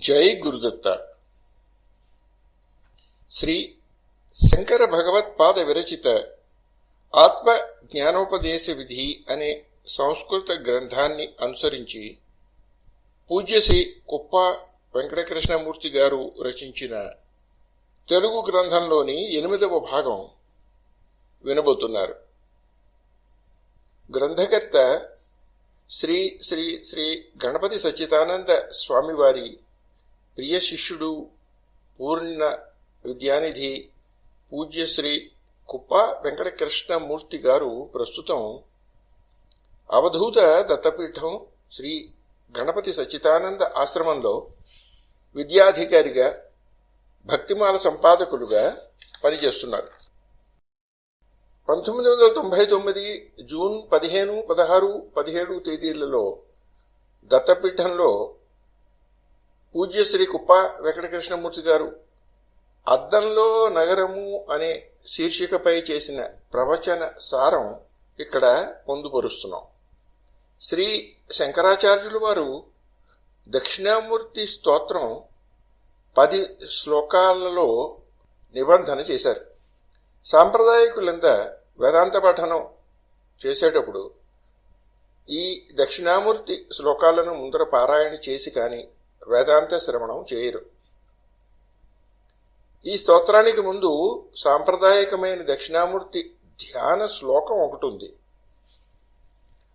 జై గురుదత్త. శ్రీ శంకర భగవత్పాద విరచిత ఆత్మ జ్ఞానోపదేశ విధి అనే సంస్కృత గ్రంథాన్ని అనుసరించి పూజ్యశ్రీ కుప్ప వెంకటకృష్ణమూర్తి గారు రచించిన తెలుగు గ్రంథంలోని 8వ భాగం వినబోతున్నారు. గ్రంథకర్త శ్రీ శ్రీ శ్రీ గణపతి సచ్చిదానంద స్వామివారి ప్రియ శిష్యుడు, పూర్ణ విద్యానిధి పూజ్యశ్రీ కుప్ప వెంకటకృష్ణమూర్తి గారు ప్రస్తుతం అవధూత దత్తపీఠం శ్రీ గణపతి సచ్చిదానంద ఆశ్రమంలో విద్యాధికారిగా, భక్తిమాల సంపాదకులుగా పనిచేస్తున్నారు. 1999 జూన్ 15, 16, 17 తేదీలలో దత్తపీఠంలో పూజ్యశ్రీ కుప్ప వెంకటకృష్ణమూర్తి గారు అద్దంలో నగరము అనే శీర్షికపై చేసిన ప్రవచన సారం ఇక్కడ పొందుపరుస్తున్నాం. శ్రీ శంకరాచార్యులు వారు దక్షిణామూర్తి స్తోత్రం 10 శ్లోకాలలో నిబంధన చేశారు. సాంప్రదాయకులంతా వేదాంత పఠనం చేసేటప్పుడు ఈ దక్షిణామూర్తి శ్లోకాలను ముందర పారాయణ చేసి కానీ వేదాంత శ్రవణం చేయరు. ఈ స్తోత్రానికి ముందు సాంప్రదాయకమైన దక్షిణామూర్తి ధ్యాన శ్లోకం ఒకటి ఉంది.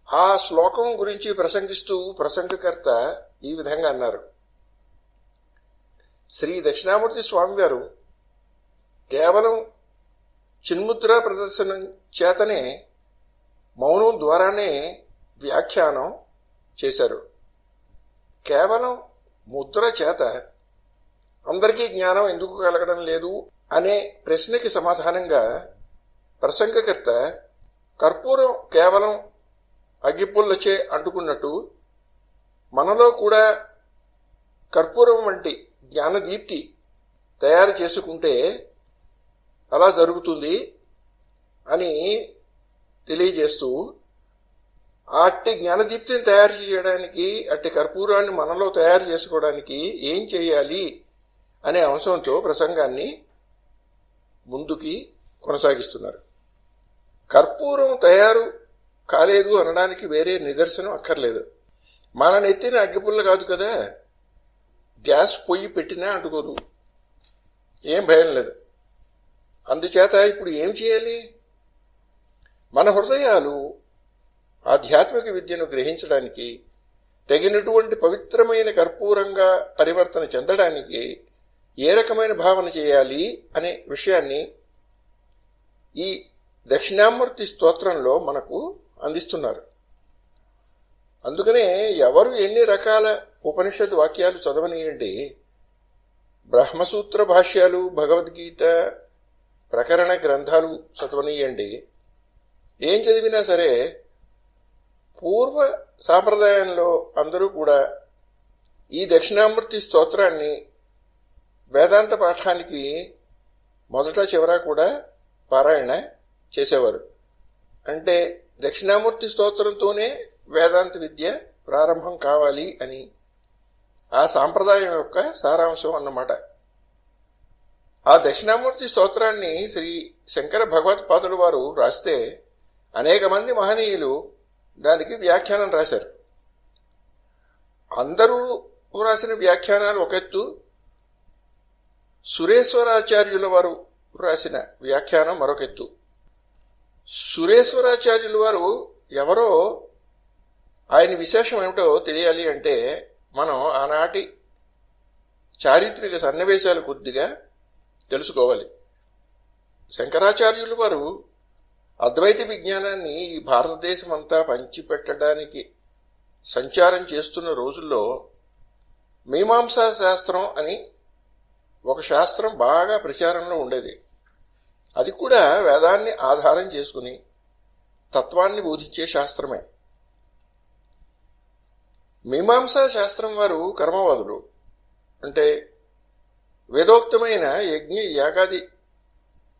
ఆ శ్లోకం గురించి ప్రసంగిస్తూ ప్రసంగకర్త ఈ విధంగా అన్నారు: శ్రీ దక్షిణామూర్తి స్వామివారు కేవలం చిన్ముద్రా ప్రదర్శనం చేతనే, మౌనం ద్వారానే వ్యాఖ్యానం చేశారు. కేవలం ముద్ర చేత అందరికీ జ్ఞానం ఎందుకు కలగడం లేదు అనే ప్రశ్నకి సమాధానంగా ప్రసంగకర్త కర్పూరం కేవలం అగ్గిపుల్లచే అంటుకున్నట్టు మనలో కూడా కర్పూరం వంటి జ్ఞానదీప్తి తయారు చేసుకుంటే అలా జరుగుతుంది అని తెలియజేస్తూ, అట్టి జ్ఞానదీప్తిని తయారు చేయడానికి, అట్టి కర్పూరాన్ని మనలో తయారు చేసుకోవడానికి ఏం చేయాలి అనే అంశంతో ప్రసంగాన్ని ముందుకి కొనసాగిస్తున్నారు. కర్పూరం తయారు కాలేదు అనడానికి వేరే నిదర్శనం అక్కర్లేదు. మన నెత్తిన అగ్గిపుల్ల కాదు కదా, గ్యాస్ పొయ్యి పెట్టినా అంటుకోదు, ఏం భయం లేదు. అందుచేత ఇప్పుడు ఏం చేయాలి? మన హృదయాలు ఆధ్యాత్మిక విద్యను గ్రహించడానికి, తగినటువంటి పవిత్రమైన కర్పూరంగా పరివర్తన చెందడానికి ఏ రకమైన భావన చేయాలి అనే విషయాన్ని ఈ దక్షిణామూర్తి స్తోత్రంలో మనకు అందిస్తున్నారు. అందుకనే ఎవరు ఎన్ని రకాల ఉపనిషత్ వాక్యాలు చదవనీయండి, బ్రహ్మసూత్ర భాష్యాలు, భగవద్గీత ప్రకరణ గ్రంథాలు చదవనీయండి, ఏం చదివినా సరే పూర్వ సాంప్రదాయంలో అందరూ కూడా ఈ దక్షిణామూర్తి స్తోత్రాన్ని వేదాంత పాఠానికి మొదట చివర కూడా పారాయణ చేసేవారు. అంటే దక్షిణామూర్తి స్తోత్రంతోనే వేదాంత విద్య ప్రారంభం కావాలి అని ఆ సాంప్రదాయం యొక్క సారాంశం అన్నమాట. ఆ దక్షిణామూర్తి స్తోత్రాన్ని శ్రీ శంకర భగవత్పాదులు వారు రాస్తే అనేక మంది మహనీయులు దానికి వ్యాఖ్యానం రాశారు. అందరూ రాసిన వ్యాఖ్యానాలు ఒక ఎత్తు, సురేశ్వరాచార్యుల వారు రాసిన వ్యాఖ్యానం మరొక ఎత్తు. సురేశ్వరాచార్యుల వారు ఎవరో, ఆయన విశేషం ఏమిటో తెలియాలి అంటే మనం ఆనాటి చారిత్రక సన్నివేశాలు కొద్దిగా తెలుసుకోవాలి. శంకరాచార్యులు వారు అద్వైత విజ్ఞానాన్ని ఈ భారతదేశం అంతా పంచిపెట్టడానికి సంచారం చేస్తున్న రోజుల్లో మీమాంసా శాస్త్రం అని ఒక శాస్త్రం బాగా ప్రచారంలో ఉండేది. అది కూడా వేదాన్ని ఆధారం చేసుకుని తత్వాన్ని బోధించే శాస్త్రమే. మీమాంసా శాస్త్రం వారు కర్మవాదులు. అంటే వేదోక్తమైన యజ్ఞ యాగాది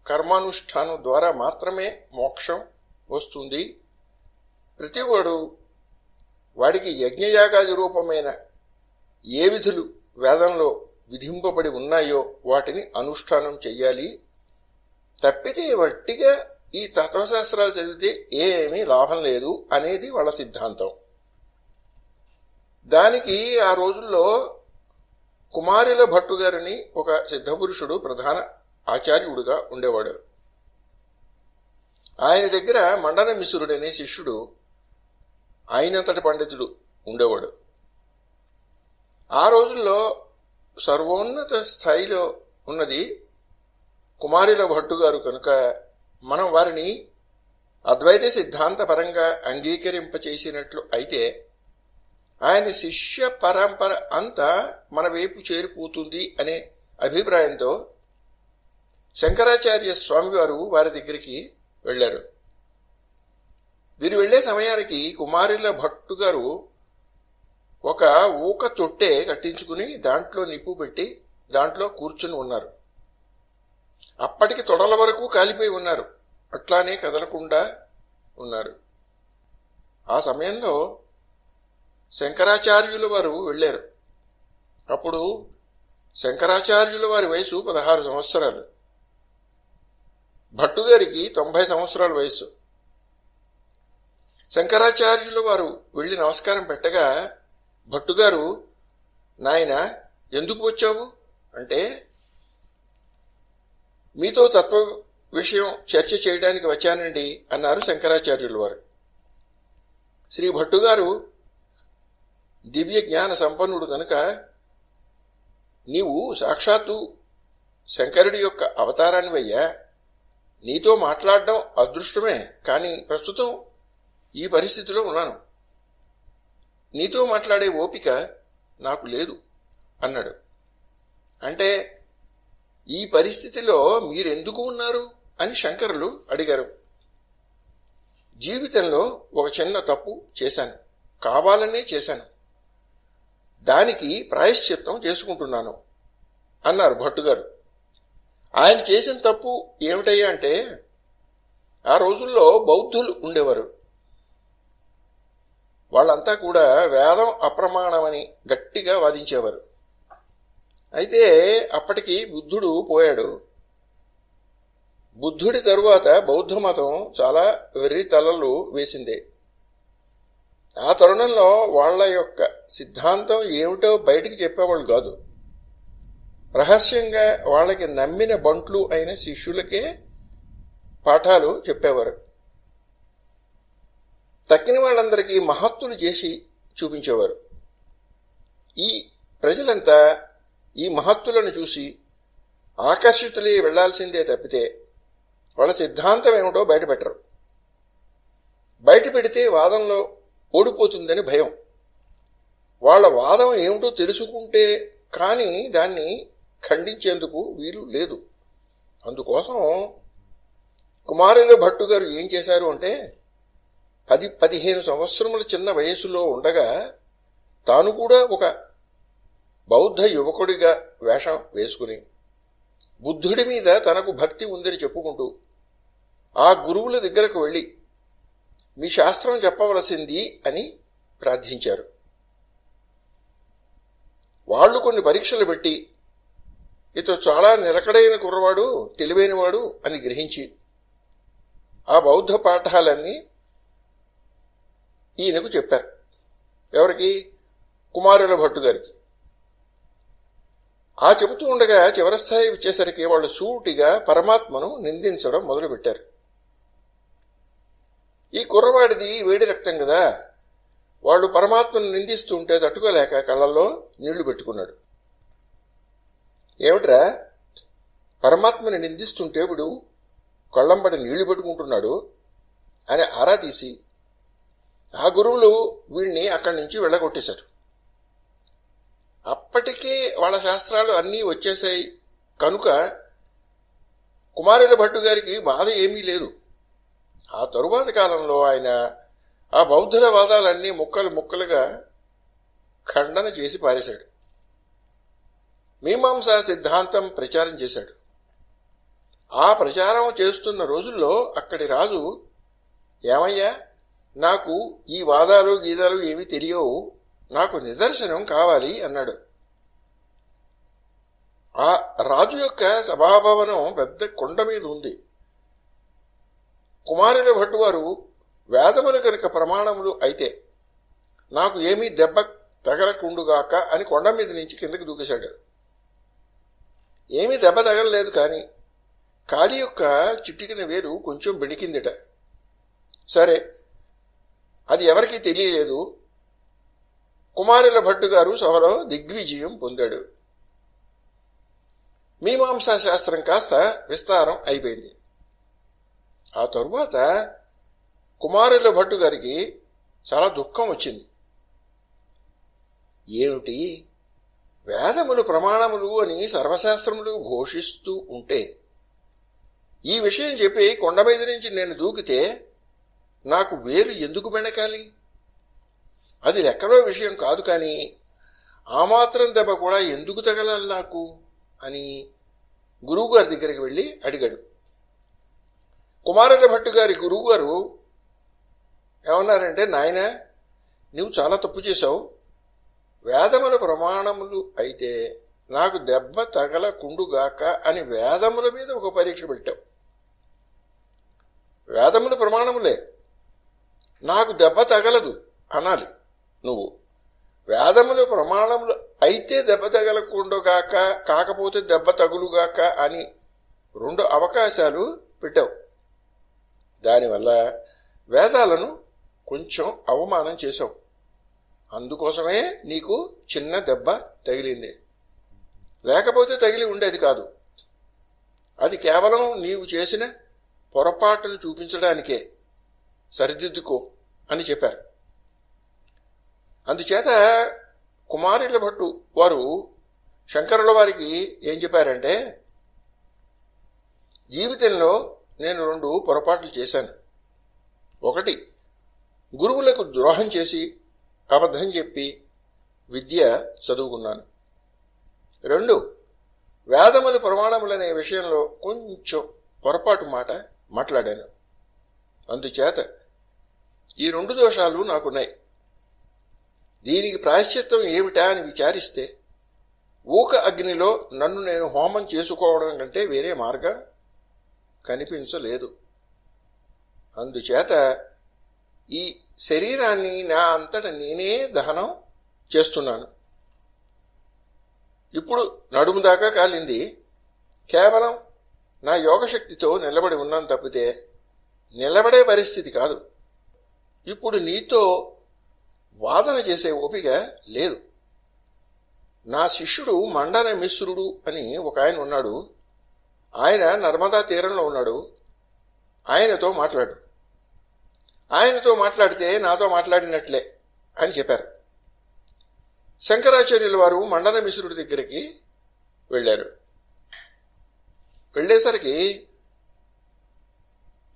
కర్మానుష్ఠానం ద్వారా మాత్రమే మోక్షం వస్తుంది. ప్రతివాడు వాడికి యజ్ఞయాగాది రూపమైన ఏ విధులు వేదంలో విధింపబడి ఉన్నాయో వాటిని అనుష్ఠానం చెయ్యాలి. తప్పితే వట్టిగా ఈ తత్వశాస్త్రాలు చదివితే ఏమీ లాభం లేదు అనేది వాళ్ళ సిద్ధాంతం. దానికి ఆ రోజుల్లో కుమారుల భట్టు గారిని ఒక సిద్ధపురుషుడు ప్రధాన ఆచార్యుడుగా ఉండేవాడు. ఆయన దగ్గర మండన మిశ్రుడనే శిష్యుడు ఆయనంతటి పండితుడు ఉండేవాడు. ఆ రోజుల్లో సర్వోన్నత స్థాయిలో ఉన్నది కుమారుల భట్టు గారు కనుక మనం వారిని అద్వైత సిద్ధాంత పరంగా అంగీకరింపచేసినట్లు అయితే ఆయన శిష్య పరంపర అంతా మన వైపు చేరిపోతుంది అనే అభిప్రాయంతో శంకరాచార్య స్వామివారు వారి దగ్గరికి వెళ్లారు. వీరు వెళ్లే సమయానికి కుమారుల భట్టు గారు ఒక ఊక తొట్టె కట్టించుకుని దాంట్లో నిప్పు పెట్టి దాంట్లో కూర్చుని ఉన్నారు. అప్పటికి తొడల వరకు కాలిపోయి ఉన్నారు. అట్లానే కదలకుండా ఉన్నారు. ఆ సమయంలో శంకరాచార్యుల వారు వెళ్ళారు. అప్పుడు శంకరాచార్యుల వారి వయసు 16 సంవత్సరాలు, భట్టుగారికి 90 సంవత్సరాల వయస్సు. శంకరాచార్యుల వారు వెళ్ళి నమస్కారం పెట్టగా భట్టుగారు, నాయన ఎందుకు వచ్చావు అంటే, మీతో తత్వ విషయం చర్చ చేయడానికి వచ్చానండి అన్నారు శంకరాచార్యుల వారు. శ్రీ భట్టుగారు దివ్య జ్ఞాన సంపన్నుడు కనుక నీవు సాక్షాత్తు శంకరుడి యొక్క అవతారానివయ్యా, నీతో మాట్లాడడం అదృష్టమే, కానీ ప్రస్తుతం ఈ పరిస్థితిలో ఉన్నాను, నీతో మాట్లాడే ఓపిక నాకు లేదు అన్నాడు. అంటే ఈ పరిస్థితిలో మీరెందుకు ఉన్నారు అని శంకరులు అడిగారు. జీవితంలో ఒక చిన్న తప్పు చేశాను, కావాలనే చేశాను, దానికి ప్రాయశ్చిత్తం చేసుకుంటున్నాను అన్నారు భట్టుగారు. ఆయన చేసిన తప్పు ఏమిటయ్యా అంటే, ఆ రోజుల్లో బౌద్ధులు ఉండేవారు. వాళ్ళంతా కూడా వేదం అప్రమాణమని గట్టిగా వాదించేవారు. అయితే అప్పటికి బుద్ధుడు పోయాడు. బుద్ధుడి తరువాత బౌద్ధ మతం చాలా వెర్రి తలలు వేసిందే. ఆ తరుణంలో వాళ్ళ యొక్క సిద్ధాంతం ఏమిటో బయటికి చెప్పేవాళ్ళు కాదు. రహస్యంగా వాళ్ళకి నమ్మిన బంట్లు అయిన శిష్యులకే పాఠాలు చెప్పేవారు. తక్కిన వాళ్ళందరికీ మహత్తులు చేసి చూపించేవారు. ఈ ప్రజలంతా ఈ మహత్తులను చూసి ఆకర్షితులై వెళ్లాల్సిందే తప్పితే వాళ్ళ సిద్ధాంతం ఏమిటో బయటపెట్టరు. బయట పెడితే వాదంలో ఓడిపోతుందని భయం. వాళ్ళ వాదం ఏమిటో తెలుసుకుంటే కానీ దాన్ని ఖండించేందుకు వీలు లేదు. అందుకోసం కుమారుల భట్టు గారు ఏం చేశారు అంటే, 10-15 సంవత్సరముల చిన్న వయసులో ఉండగా తాను కూడా ఒక బౌద్ధ యువకుడిగా వేషం వేసుకుని బుద్ధుడి మీద తనకు భక్తి ఉందని చెప్పుకుంటూ ఆ గురువుల దగ్గరకు వెళ్ళి మీ శాస్త్రం చెప్పవలసింది అని ప్రార్థించారు. వాళ్ళు కొన్ని పరీక్షలు పెట్టి ఇతడు చాలా నిలకడైన కుర్రవాడు, తెలివైనవాడు అని గ్రహించి ఆ బౌద్ధ పాఠాలన్నీ ఈయనకు చెప్పారు. ఎవరికి? కుమారుల భట్టు గారికి. ఆ చెబుతూ ఉండగా చివరి స్థాయి వచ్చేసరికి వాళ్ళు సూటిగా పరమాత్మను నిందించడం మొదలుపెట్టారు. ఈ కుర్రవాడిది వేడి రక్తం కదా, వాళ్ళు పరమాత్మను నిందిస్తుంటే తట్టుకోలేక కళ్ళల్లో నీళ్లు పెట్టుకున్నాడు. ఏమిట్రా, పరమాత్మని నిందిస్తుంటే వీడు కళ్ళంబడి నీళ్లు పెట్టుకుంటున్నాడు అని ఆరా తీసి ఆ గురువులు వీడిని అక్కడి నుంచి వెళ్ళగొట్టేశారు. అప్పటికే వాళ్ళ శాస్త్రాలు అన్నీ వచ్చేసాయి కనుక కుమారుల భట్టు గారికి బాధ ఏమీ లేదు. ఆ తరువాత కాలంలో ఆయన ఆ బౌద్ధుల వాదాలన్నీ ముక్కలు ముక్కలుగా ఖండన చేసి పారేశాడు. మీమాంసా సిద్ధాంతం ప్రచారం చేశాడు. ఆ ప్రచారం చేస్తున్న రోజుల్లో అక్కడి రాజు, ఏమయ్యా, నాకు ఈ వాదాలు గీదాలు ఏమీ తెలియవు, నాకు నిదర్శనం కావాలి అన్నాడు. ఆ రాజు యొక్క సభాభవనం పెద్ద కొండ మీద ఉంది. కుమారుల భట్టు వారు వేదములు కనుక ప్రమాణములు అయితే నాకు ఏమీ దెబ్బ తగలకుండుగాక అని కొండ మీద నుంచి కిందకి దూకేశాడు. ఏమీ దెబ్బ తగలలేదు, కానీ కాలి యొక్క చిటికిన వేలు కొంచెం బెణికిందిట. సరే, అది ఎవరికీ తెలియలేదు. కుమారుల భట్టు గారు సభలో దిగ్విజయం పొందాడు. మీమాంసా శాస్త్రం కాస్త విస్తారం అయిపోయింది. ఆ తరువాత కుమారుల భట్టు గారికి చాలా దుఃఖం వచ్చింది. ఏమిటి, వేదములు ప్రమాణములు అని సర్వశాస్త్రములు ఘోషిస్తూ ఉంటే ఈ విషయం చెప్పి కొండ మీద నుంచి నేను దూకితే నాకు వేలు ఎందుకు బెణకాలి? అది లెక్కలో విషయం కాదు, కానీ ఆ మాత్రం దెబ్బ కూడా ఎందుకు తగలాలి నాకు అని గురువుగారి దగ్గరికి వెళ్ళి అడిగాడు. కుమారుల భట్టు గారి గురువుగారు ఏమన్నారంటే, నాయన, నువ్వు చాలా తప్పు చేశావు. వేదముల ప్రమాణములు అయితే నాకు దెబ్బ తగలకుండుగాక అని వేదముల మీద ఒక పరీక్ష పెట్టావు. వేదముల ప్రమాణములే, నాకు దెబ్బ తగలదు అనాలి నువ్వు. వేదముల ప్రమాణములు అయితే దెబ్బ తగలకుండుగాక, కాకపోతే దెబ్బ తగులుగాక అని 2 అవకాశాలు పెట్టావు. దానివల్ల వేదాలను కొంచెం అవమానం చేశావు. అందుకోసమే నీకు చిన్న దెబ్బ తగిలింది, లేకపోతే తగిలి ఉండేది కాదు. అది కేవలం నీవు చేసిన పొరపాటును చూపించడానికే, సరిదిద్దుకో అని చెప్పారు. అందుచేత కుమారుల భట్టు వారు శంకరుల వారికి ఏం చెప్పారంటే, జీవితంలో నేను 2 పొరపాట్లు చేశాను. 1, గురువులకు ద్రోహం చేసి అబద్ధం చెప్పి విద్య చదువుకున్నాను. 2, వేదముల ప్రమాణములనే విషయంలో కొంచెం పొరపాటు మాట మాట్లాడాను. అందుచేత ఈ 2 దోషాలు నాకున్నాయి. దీనికి ప్రాయశ్చిత్తం ఏమిటా అని విచారిస్తే ఊక అగ్నిలో నన్ను నేను హోమం చేసుకోవడం కంటే వేరే మార్గం కనిపించలేదు. అందుచేత ఈ శరీరాన్ని నా అంతట నేనే దహనం చేస్తున్నాను. ఇప్పుడు నడుము దాకా కాలింది. కేవలం నా యోగశక్తితో నిలబడి ఉన్నాను తప్పితే నిలబడే పరిస్థితి కాదు. ఇప్పుడు నీతో వాదన చేసే ఓపిక లేదు. నా శిష్యుడు మండన మిశ్రుడు అని ఒక ఆయన ఉన్నాడు. ఆయన నర్మదా తీరంలో ఉన్నాడు. ఆయనతో మాట్లాడు. ఆయనతో మాట్లాడితే నాతో మాట్లాడినట్లే అని చెప్పారు. శంకరాచార్యుల వారు మండన మిశ్రుడి దగ్గరికి వెళ్ళారు.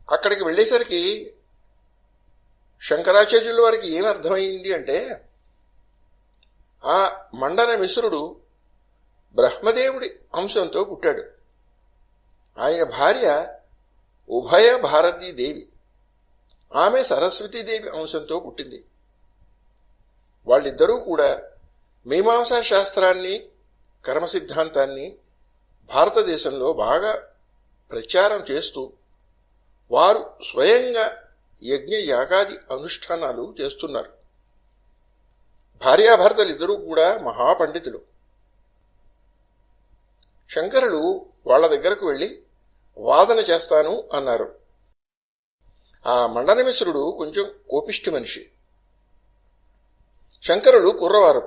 అక్కడికి వెళ్ళేసరికి శంకరాచార్యుల వారికి ఏమి అర్థమైంది అంటే, ఆ మండన మిశ్రుడు బ్రహ్మదేవుడి అంశంతో పుట్టాడు. ఆయన భార్య ఉభయ భారతీదేవి, ఆమె సరస్వతీదేవి అంశంతో పుట్టింది. వాళ్ళిద్దరూ కూడా మీమాంసా శాస్త్రాన్ని, కర్మ సిద్ధాంతాన్ని భారతదేశంలో బాగా ప్రచారం చేస్తూ వారు స్వయంగా యజ్ఞ యాగాది అనుష్ఠానాలు చేస్తున్నారు. భార్యాభర్తలిద్దరూ కూడా మహాపండితులు. శంకరులు వాళ్ళ దగ్గరకు వెళ్ళి వాదన చేస్తాను అన్నారు. ఆ మండనమిశ్రుడు కొంచెం కోపిష్టి మనిషి. శంకరులు కుర్రవారు.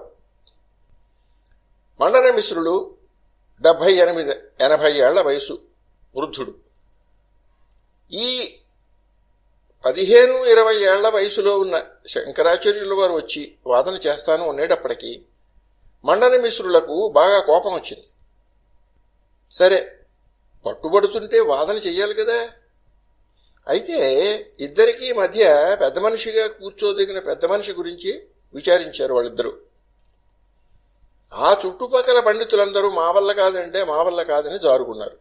మండనమిశ్రుడు 78-80 ఏళ్ల వయసు, వృద్ధుడు. ఈ 15-20 ఏళ్ల వయసులో ఉన్న శంకరాచార్యుల వారు వచ్చి వాదన చేస్తాను అనేటప్పటికీ మండనమిశ్రులకు బాగా కోపం వచ్చింది. సరే, పట్టుబడుతుంటే వాదన చెయ్యాలి కదా. అయితే ఇద్దరికీ మధ్య పెద్ద మనిషిగా కూర్చోదగిన పెద్ద మనిషి గురించి విచారించారు వాళ్ళిద్దరూ. ఆ చుట్టుపక్కల పండితులందరూ మా వల్ల కాదంటే మా వల్ల కాదని జారుకున్నారు.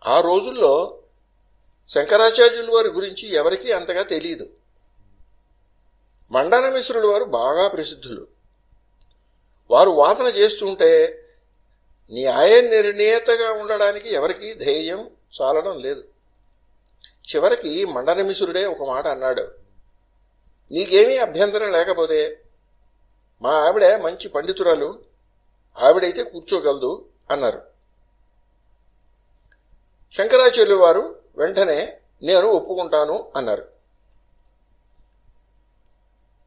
ఆ రోజుల్లో శంకరాచార్యుల వారి గురించి ఎవరికీ అంతగా తెలియదు. మండనమిశ్రుల వారు బాగా ప్రసిద్ధులు. వారు వాదన చేస్తుంటే న్యాయ నిర్ణేతగా ఉండడానికి ఎవరికి ధైర్యం చాలడం లేదు. చివరికి మండనమిసురుడే ఒక మాట అన్నాడు, నీకేమీ అభ్యంతరం లేకపోతే మా ఆవిడ మంచి పండితురాలు, ఆవిడైతే కూర్చోగలదు అన్నారు. శంకరాచార్యులు వారు వెంటనే నేను ఒప్పుకుంటాను అన్నారు.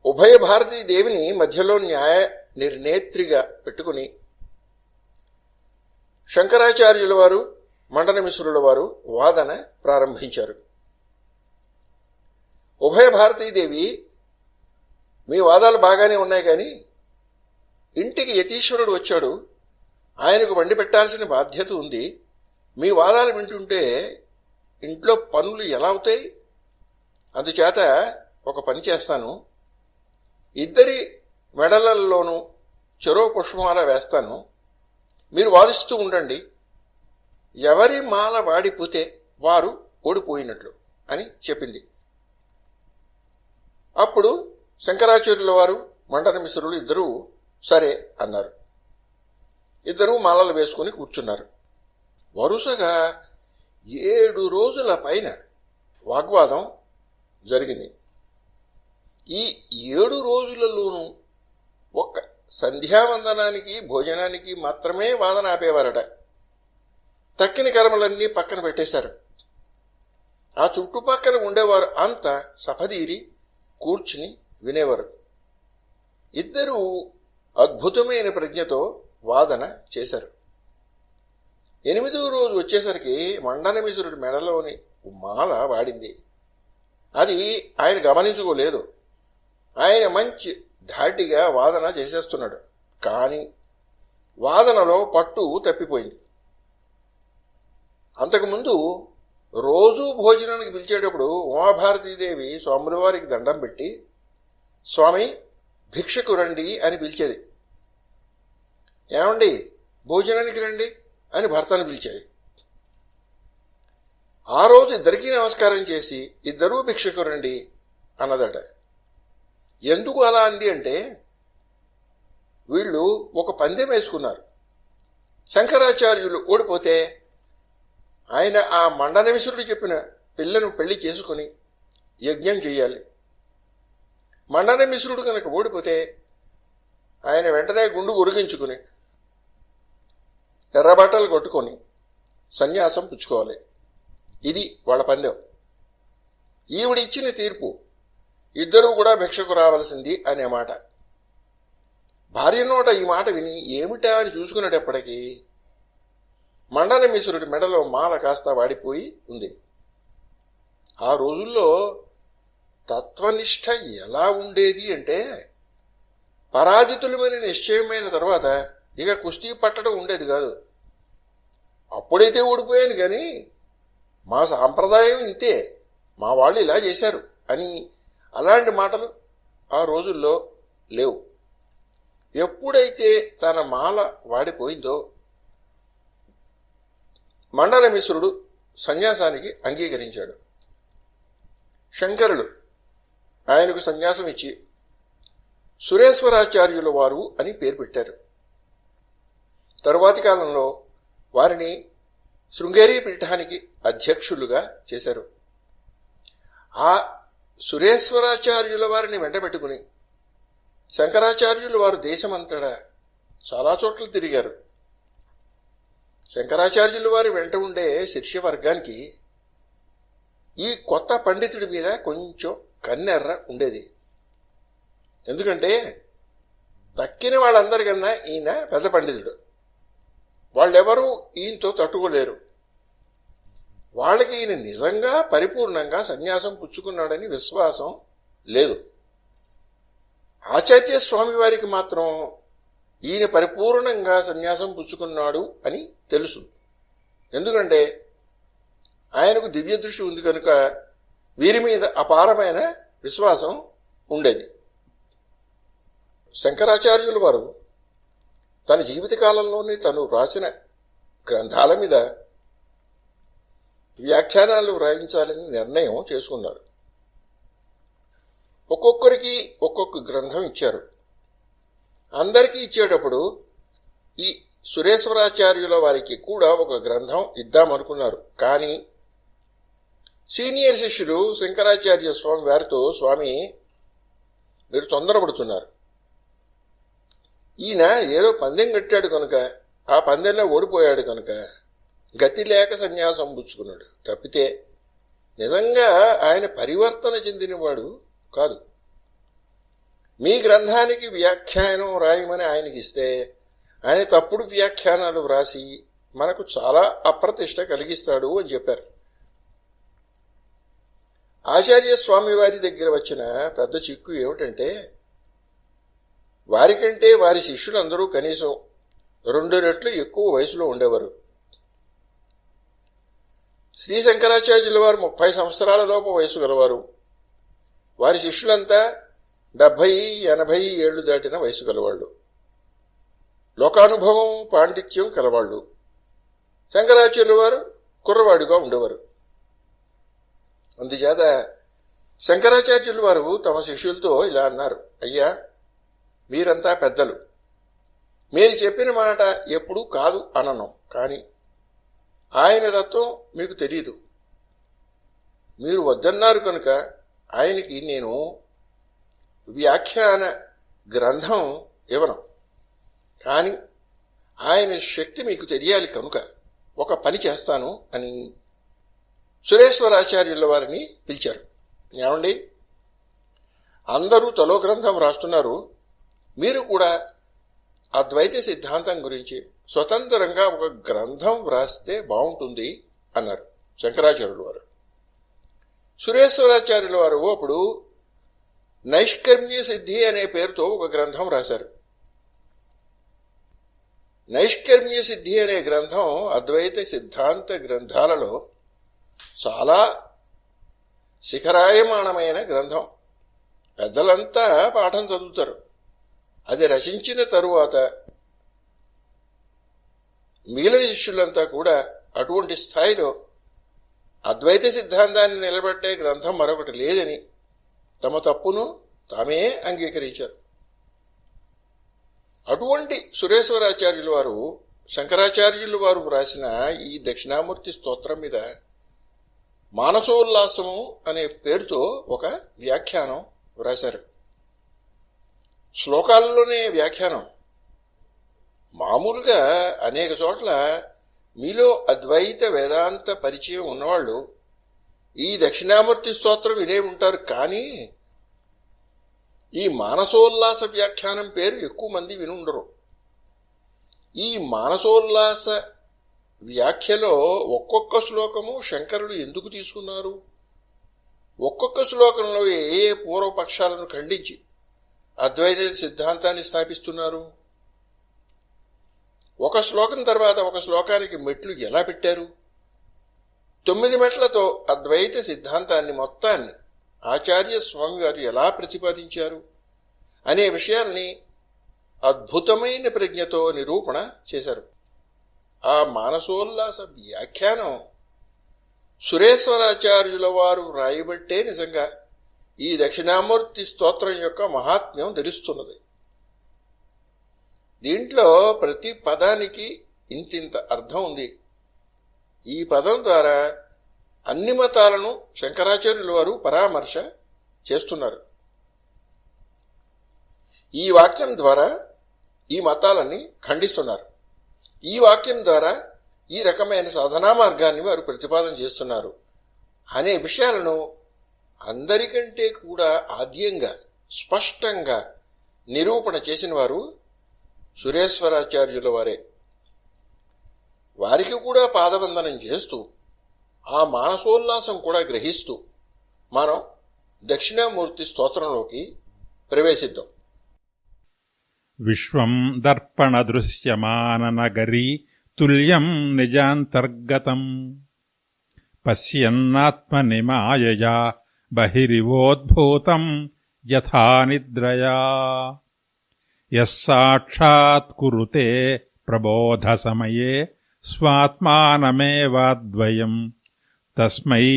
ఉభయ భారతీ దేవిని మధ్యలో న్యాయ నిర్ణేత్రిగా పెట్టుకుని శంకరాచార్యుల వారు మండనమిశ్రుల వారు వాదన ప్రారంభించారు. ఉభయ భారతీదేవి, మీ వాదాలు బాగానే ఉన్నాయి, కానీ ఇంటికి యతీశ్వరుడు వచ్చాడు, ఆయనకు వండి పెట్టాల్సిన బాధ్యత ఉంది. మీ వాదాలు వింటుంటే ఇంట్లో పనులు ఎలా అవుతాయి? అందుచేత ఒక పని చేస్తాను, ఇద్దరి మెడలల్లోనూ చెరో పుష్పమాల వేస్తాను, మీరు వాదిస్తూ ఉండండి, ఎవరి మాల వాడిపోతే వారు ఓడిపోయినట్లు అని చెప్పింది. అప్పుడు శంకరాచార్యుల వారు మండనమిశ్రులు ఇద్దరూ సరే అన్నారు. ఇద్దరూ మాలలు వేసుకుని కూర్చున్నారు. వరుసగా 7 రోజుల పైన వాగ్వాదం జరిగింది. ఈ 7 రోజులలోనూ ఒక్క సంధ్యావందనానికి భోజనానికి మాత్రమే వాదన ఆపేవారట. తక్కిన కర్మలన్నీ పక్కన పెట్టేశారు. ఆ చుట్టుపక్కల ఉండేవారు అంతా సపదీరి కూర్చుని వినేవారు. ఇద్దరూ అద్భుతమైన ప్రజ్ఞతో వాదన చేశారు. 8వ రోజు వచ్చేసరికి మండనమిశ్రుడి మెడలోని మాల వాడింది. అది ఆయన గమనించుకోలేదు. ఆయన మంచి ధాటిగా వాదన చేసేస్తున్నాడు, కానీ వాదనలో పట్టు తప్పిపోయింది. అంతకుముందు రోజూ భోజనానికి పిలిచేటప్పుడు ఉమాభారతీదేవి స్వాముల వారికి దండం పెట్టి, స్వామి భిక్షకు రండి అని పిలిచేది. ఏమండి భోజనానికి రండి అని భర్తను పిలిచేది. ఆ రోజు ఇద్దరికీ నమస్కారం చేసి ఇద్దరూ భిక్షకు రండి అన్నదట. ఎందుకు అలా అంది అంటే, వీళ్ళు ఒక పందెం వేసుకున్నారు. శంకరాచార్యులు ఓడిపోతే ఆయన ఆ మండనమిశ్రుడు చెప్పిన పిల్లను పెళ్లి చేసుకుని యజ్ఞం చేయాలి. మండనమిశ్రుడు కనుక ఓడిపోతే ఆయన వెంటనే గుండు ఉరిగించుకుని ఎర్రబట్టలు కొట్టుకొని సన్యాసం పుచ్చుకోవాలి. ఇది వాళ్ళ పందెం. ఈవిడిచ్చిన తీర్పు ఇద్దరూ కూడా భిక్షకు రావలసింది అనే మాట. భార్య నోట ఈ మాట విని ఏమిటా అని చూసుకునేటప్పటికీ మండనమిశ్రుడి మెడలో మాల కాస్త వాడిపోయి ఉంది. ఆ రోజుల్లో తత్వనిష్ట ఎలా ఉండేది అంటే, పరాజితులమైన నిశ్చయమైన తర్వాత ఇక కుస్తీ పట్టడం ఉండేది కాదు. అప్పుడైతే ఓడిపోయాను, కానీ మా సాంప్రదాయం ఇంతే, మా వాళ్ళు ఇలా చేశారు అని అలాంటి మాటలు ఆ రోజుల్లో లేవు. ఎప్పుడైతే తన మాల వాడిపోయిందో మండనమిశ్రుడు సన్యాసానికి అంగీకరించాడు. శంకరులు ఆయనకు సన్యాసం ఇచ్చి సురేశ్వరాచార్యుల వారు అని పేరు పెట్టారు. తరువాతి కాలంలో వారిని శృంగేరి పీఠానికి అధ్యక్షులుగా చేశారు. ఆ సురేశ్వరాచార్యుల వారిని వెంటబెట్టుకుని శంకరాచార్యులు వారు దేశమంతటా చాలా చోట్ల తిరిగారు. శంకరాచార్యుల వారి వెంట ఉండే శిష్యవర్గానికి ఈ కొత్త పండితుడి మీద కొంచెం కన్నెర్ర ఉండేది. ఎందుకంటే తక్కిన వాళ్ళందరికన్నా ఈయన పెద్ద పండితుడు. వాళ్ళెవరూ ఈయనతో తట్టుకోలేరు. వాళ్ళకి ఈయన నిజంగా పరిపూర్ణంగా సన్యాసం పుచ్చుకున్నాడని విశ్వాసం లేదు. ఆచార్య స్వామి వారికి మాత్రం ఈయన పరిపూర్ణంగా సన్యాసం పుచ్చుకున్నాడు అని తెలుసు. ఎందుకంటే ఆయనకు దివ్య దృష్టి ఉంది కనుక వీరి మీద అపారమైన విశ్వాసం ఉండేది. శంకరాచార్యుల వారు తన జీవితకాలంలోనే తను రాసిన గ్రంథాల మీద వ్యాఖ్యానాలు వ్రాయించాలని నిర్ణయం చేసుకున్నారు. ఒక్కొక్కరికి ఒక్కొక్క గ్రంథం ఇచ్చారు. అందరికీ ఇచ్చేటప్పుడు ఈ సురేశ్వరాచార్యుల వారికి కూడా ఒక గ్రంథం ఇద్దామనుకున్నారు. కానీ సీనియర్ శిష్యులు శంకరాచార్య స్వామి వారితో, స్వామి మీరు తొందరపడుతున్నారు, ఈయన ఏదో పందెం కట్టాడు కనుక, ఆ పందెంలో ఓడిపోయాడు కనుక గతి లేక సన్యాసం పుచ్చుకున్నాడు తప్పితే నిజంగా ఆయన పరివర్తన చెందినవాడు కాదు. మీ గ్రంథానికి వ్యాఖ్యానం రాయమని ఆయనకి ఇస్తే ఆయన తప్పుడు వ్యాఖ్యానాలు వ్రాసి మనకు చాలా అప్రతిష్ట కలిగిస్తాడు అని చెప్పారు. ఆచార్య స్వామి వారి దగ్గర వచ్చిన పెద్ద చిక్కు ఏమిటంటే, వారికంటే వారి శిష్యులందరూ కనీసం 2 రెట్లు ఎక్కువ వయసులో ఉండేవారు. శ్రీ శంకరాచార్యుల వారు 30 సంవత్సరాల లోపు వయసు గలవారు. వారి శిష్యులంతా 70-80 ఏళ్లు దాటిన వయసు గలవాళ్ళు, లోకానుభవం పాండిత్యం కలవాళ్ళు. శంకరాచార్యుల వారు కుర్రవాడిగా ఉండేవారు. అందుచేత శంకరాచార్యుల వారు తమ శిష్యులతో ఇలా అన్నారు, అయ్యా మీరంతా పెద్దలు, మీరు చెప్పిన మాట ఎప్పుడూ కాదు అనను, కానీ ఆయన తత్వం మీకు తెలియదు. మీరు వద్దన్నారు కనుక ఆయనకి నేను వ్యాఖ్యాన గ్రంథం ఇవ్వను, కానీ ఆయన శక్తి మీకు తెలియాలి కనుక ఒక పని చేస్తాను అని సురేశ్వరాచార్యుల వారిని పిలిచారు. ఏమండి, అందరూ తలో గ్రంథం రాస్తున్నారు, మీరు కూడా అద్వైత సిద్ధాంతం గురించి స్వతంత్రంగా ఒక గ్రంథం వ్రాస్తే బాగుంటుంది అన్నారు శంకరాచార్యుల వారు. సురేశ్వరాచార్యుల వారు అప్పుడు నైష్కర్మ్య సిద్ధి అనే పేరుతో ఒక గ్రంథం రాశారు. నైష్కర్మ్య సిద్ధి అనే గ్రంథం అద్వైత సిద్ధాంత గ్రంథాలలో చాలా శిఖరాయమానమైన గ్రంథం. పెద్దలంతా పాఠం చదువుతారు. అది రచించిన తరువాత మిగిలిన శిష్యులంతా కూడా అటువంటి స్థాయిలో అద్వైత సిద్ధాంతాన్ని నిలబెట్టే గ్రంథం మరొకటి లేదని తమ తప్పును తామే అంగీకరించారు. అటువంటి సురేశ్వరాచార్యుల వారు శంకరాచార్యుల వారు వ్రాసిన ఈ దక్షిణామూర్తి స్తోత్రం మీద మానసోల్లాసము అనే పేరుతో ఒక వ్యాఖ్యానం వ్రాశారు. శ్లోకాలలోనే వ్యాఖ్యానం. మామూలుగా అనేక చోట్ల మీలో అద్వైత వేదాంత పరిచయం ఉన్నవాళ్ళు ఈ దక్షిణామూర్తి స్తోత్రం వినే ఉంటారు, కానీ ఈ మానసోల్లాస వ్యాఖ్యానం పేరు ఎక్కువ మంది వినుండరు. ఈ మానసోల్లాస వ్యాఖ్యలో ఒక్కొక్క శ్లోకము శంకరులు ఎందుకు తీసుకున్నారు, ఒక్కొక్క శ్లోకంలో ఏ పూర్వపక్షాలను ఖండించి అద్వైత సిద్ధాంతాన్ని స్థాపిస్తున్నారు, ఒక శ్లోకం తర్వాత ఒక శ్లోకానికి మెట్లు ఎలా పెట్టారు, 9 మెట్లతో అద్వైత సిద్ధాంతాన్ని మొత్తాన్ని ఆచార్య స్వామి వారు ఎలా ప్రతిపాదించారు అనే విషయాల్ని అద్భుతమైన ప్రజ్ఞతో నిరూపణ చేశారు. ఆ మానసోల్లాస వ్యాఖ్యానం సురేశ్వరాచార్యుల వారు రాయబట్టే నిజంగా ఈ దక్షిణామూర్తి స్తోత్రం యొక్క మహాత్మ్యం తెలుస్తున్నది. దీంట్లో ప్రతి పదానికి ఇంతింత అర్థం ఉంది. ఈ పదం ద్వారా అన్ని మతాలను శంకరాచార్యుల వారు పరామర్శ చేస్తున్నారు. ఈ వాక్యం ద్వారా ఈ మతాలని ఖండిస్తున్నారు. ఈ వాక్యం ద్వారా ఈ రకమైన సాధనా మార్గాన్ని వారు ప్రతిపాదన చేస్తున్నారు అనే విషయాలను అందరికంటే కూడా ఆద్యంగా స్పష్టంగా నిరూపణ చేసిన వారు సురేశ్వరాచార్యుల వారే. వారికి కూడా పాదవందనం చేస్తూ ఆ మానసోల్లాసం కూడా గ్రహిస్తూ మనం దక్షిణామూర్తి స్తోత్రంలోకి ప్రవేశిద్దాం. విశ్వం దర్పణ దృశ్యమాన నగరీ తుల్యం నిజాంతర్గతం పశ్యన్నాత్మనిమాయయా బహిరివోద్భూతం యథా నిద్రయా యస్సాక్షాత్ కురుతే ప్రబోధ సమయే స్వాత్మానమేవాద్వయం తస్మై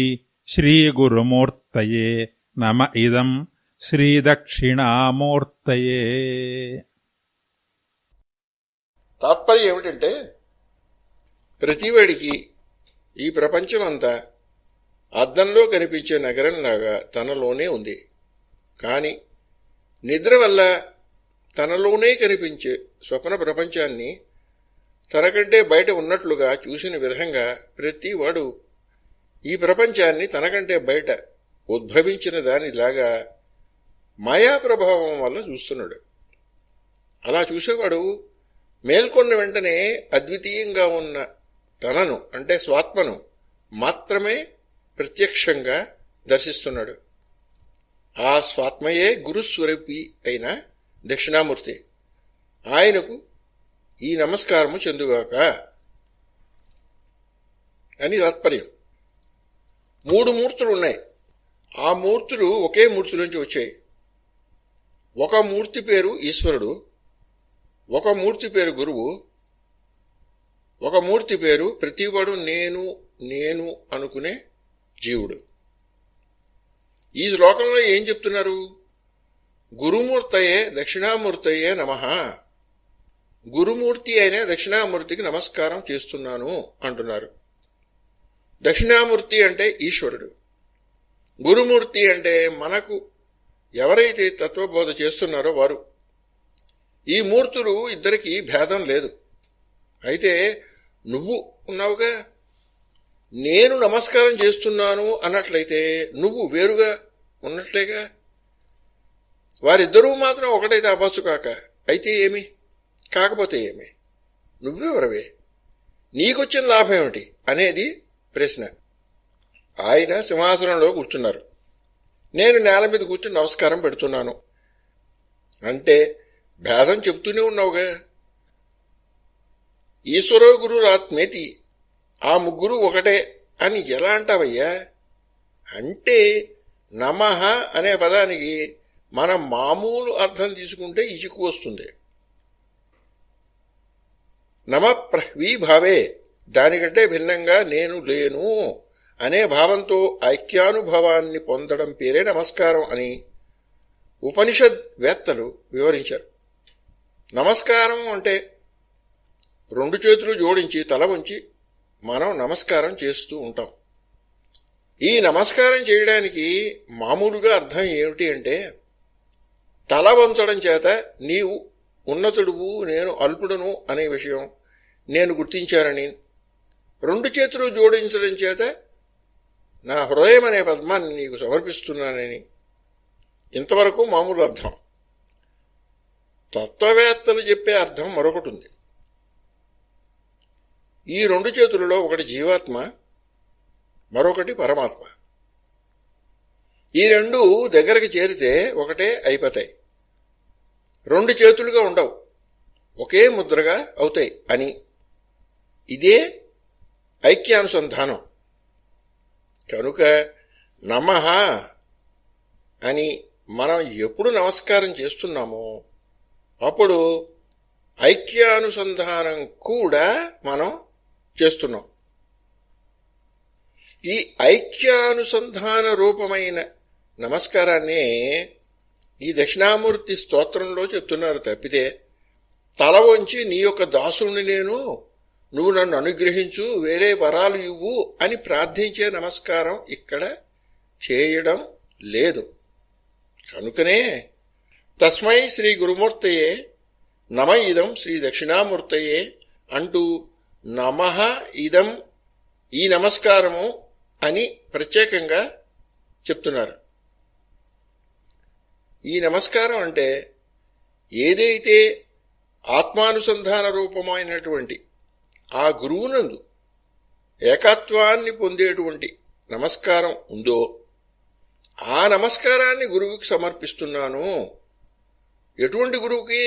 శ్రీగురుమూర్తయే నమ ఇదం శ్రీదక్షిణామూర్తయే. తాత్పర్యం ఏమిటంటే, ప్రతివాడికి ఈ ప్రపంచం అంతా అద్దంలో కనిపించే నగరంలాగా తనలోనే ఉంది. కానీ నిద్ర వల్ల తనలోనే కనిపించే స్వప్న ప్రపంచాన్ని తనకంటే బయట ఉన్నట్లుగా చూసిన విధంగా ప్రతివాడు ఈ ప్రపంచాన్ని తనకంటే బయట ఉద్భవించిన దానిలాగా మాయా ప్రభావం వల్ల చూస్తున్నాడు. అలా చూసేవాడు మేల్కొన్న వెంటనే అద్వితీయంగా ఉన్న తనను అంటే స్వాత్మను మాత్రమే ప్రత్యక్షంగా దర్శిస్తున్నాడు. ఆ స్వాత్మయే గురుస్వరూపి అయిన దక్షిణామూర్తి. ఆయనకు ఈ నమస్కారము చెందుగాక అని తాత్పర్యం. 3 మూర్తులు ఉన్నాయి. ఆ మూర్తులు ఒకే మూర్తి నుంచి వచ్చాయి. ఒక మూర్తి పేరు ఈశ్వరుడు, ఒక మూర్తి పేరు గురువు, ఒక మూర్తి పేరు ప్రతివాడు నేను నేను అనుకునే జీవుడు. ఈ శ్లోకంలో ఏం చెప్తున్నారు? గురుమూర్తయే దక్షిణామూర్తయే నమః, గురుమూర్తి అయిన దక్షిణామూర్తికి నమస్కారం చేస్తున్నాను అంటున్నారు. దక్షిణామూర్తి అంటే ఈశ్వరుడు, గురుమూర్తి అంటే మనకు ఎవరైతే తత్వబోధ చేస్తున్నారో వారు. ఈ మూర్తులు ఇద్దరికీ భేదం లేదు. అయితే నువ్వు ఉన్నావుగా, నేను నమస్కారం చేస్తున్నాను అన్నట్లయితే నువ్వు వేరుగా ఉన్నట్లేగా. వారిద్దరూ మాత్రం ఒకటైతే అవ్వచ్చు కాక, అయితే ఏమి, కాకపోతే ఏమి, నువ్వెవరవే, నీకొచ్చిన లాభం ఏమిటి అనేది ప్రశ్న. ఆయన సింహాసనంలో కూర్చున్నారు, నేను నేల మీద కూర్చుని నమస్కారం పెడుతున్నాను అంటే భేదం చెప్తూనే ఉన్నావుగా. ఈశ్వరో గురురాత్మేతి, ఆ ముగ్గురు ఒకటే అని ఎలా అంటావయ్యా? అంటే నమః అనే పదానికి మనం మామూలు అర్థం తీసుకుంటే ఇసుకు వస్తుంది. నమ ప్రహ్వీభావే, దానికంటే భిన్నంగా నేను లేను అనే భావంతో ఐక్యానుభవాన్ని పొందడం పేరే నమస్కారం అని ఉపనిషద్ వేత్తలు వివరించారు. నమస్కారం అంటే 2 చేతులు జోడించి తల వంచి మనం నమస్కారం చేస్తూ ఉంటాం. ఈ నమస్కారం చేయడానికి మామూలుగా అర్థం ఏమిటి అంటే, తల వంచడం చేత నీవు ఉన్నతుడువు నేను అల్పుడును అనే విషయం నేను గుర్తించానని, 2 చేతులు జోడించడం చేత నా హృదయం అనే పద్మాన్ని నీకు సమర్పిస్తున్నానని, ఇంతవరకు మామూలు అర్థం. తత్వవేత్తలు చెప్పే అర్థం మరొకటి ఉంది. ఈ 2 చేతులలో ఒకటి జీవాత్మ, మరొకటి పరమాత్మ. ఈ 2 దగ్గరకు చేరితే ఒకటే అయిపోతాయి. 2 చేతులుగా ఉండవు, ఒకే ముద్రగా అవుతాయి అని. ఇదే ఐక్యానుసంధానం. కనుక నమః అని మనం ఎప్పుడు నమస్కారం చేస్తున్నామో అప్పుడు ఐక్యానుసంధానం కూడా మనం చేస్తున్నాం. ఈ ఐక్యానుసంధాన రూపమైన నమస్కారాన్నే ఈ దక్షిణామూర్తి స్తోత్రంలో చెప్తున్నారు. తప్పితే తల వంచి నీ యొక్క దాసుని నేను, నువ్వు నన్ను అనుగ్రహించు, వేరే వరాలు ఇవ్వు అని ప్రార్థించే నమస్కారం ఇక్కడ చేయడం లేదు. కనుకనే తస్మై శ్రీ గురుమూర్తయే నమ ఇదం శ్రీ దక్షిణామూర్తయే అంటూ నమః ఇదం, ఈ నమస్కారము అని ప్రత్యేకంగా చెప్తున్నారు. ఈ నమస్కారం అంటే ఏదైతే ఆత్మానుసంధాన రూపమైనటువంటి ఆ గురువునందు ఏకత్వాన్ని పొందేటువంటి నమస్కారం ఉందో ఆ నమస్కారాన్ని గురువుకి సమర్పిస్తున్నాను. ఎటువంటి గురువుకి?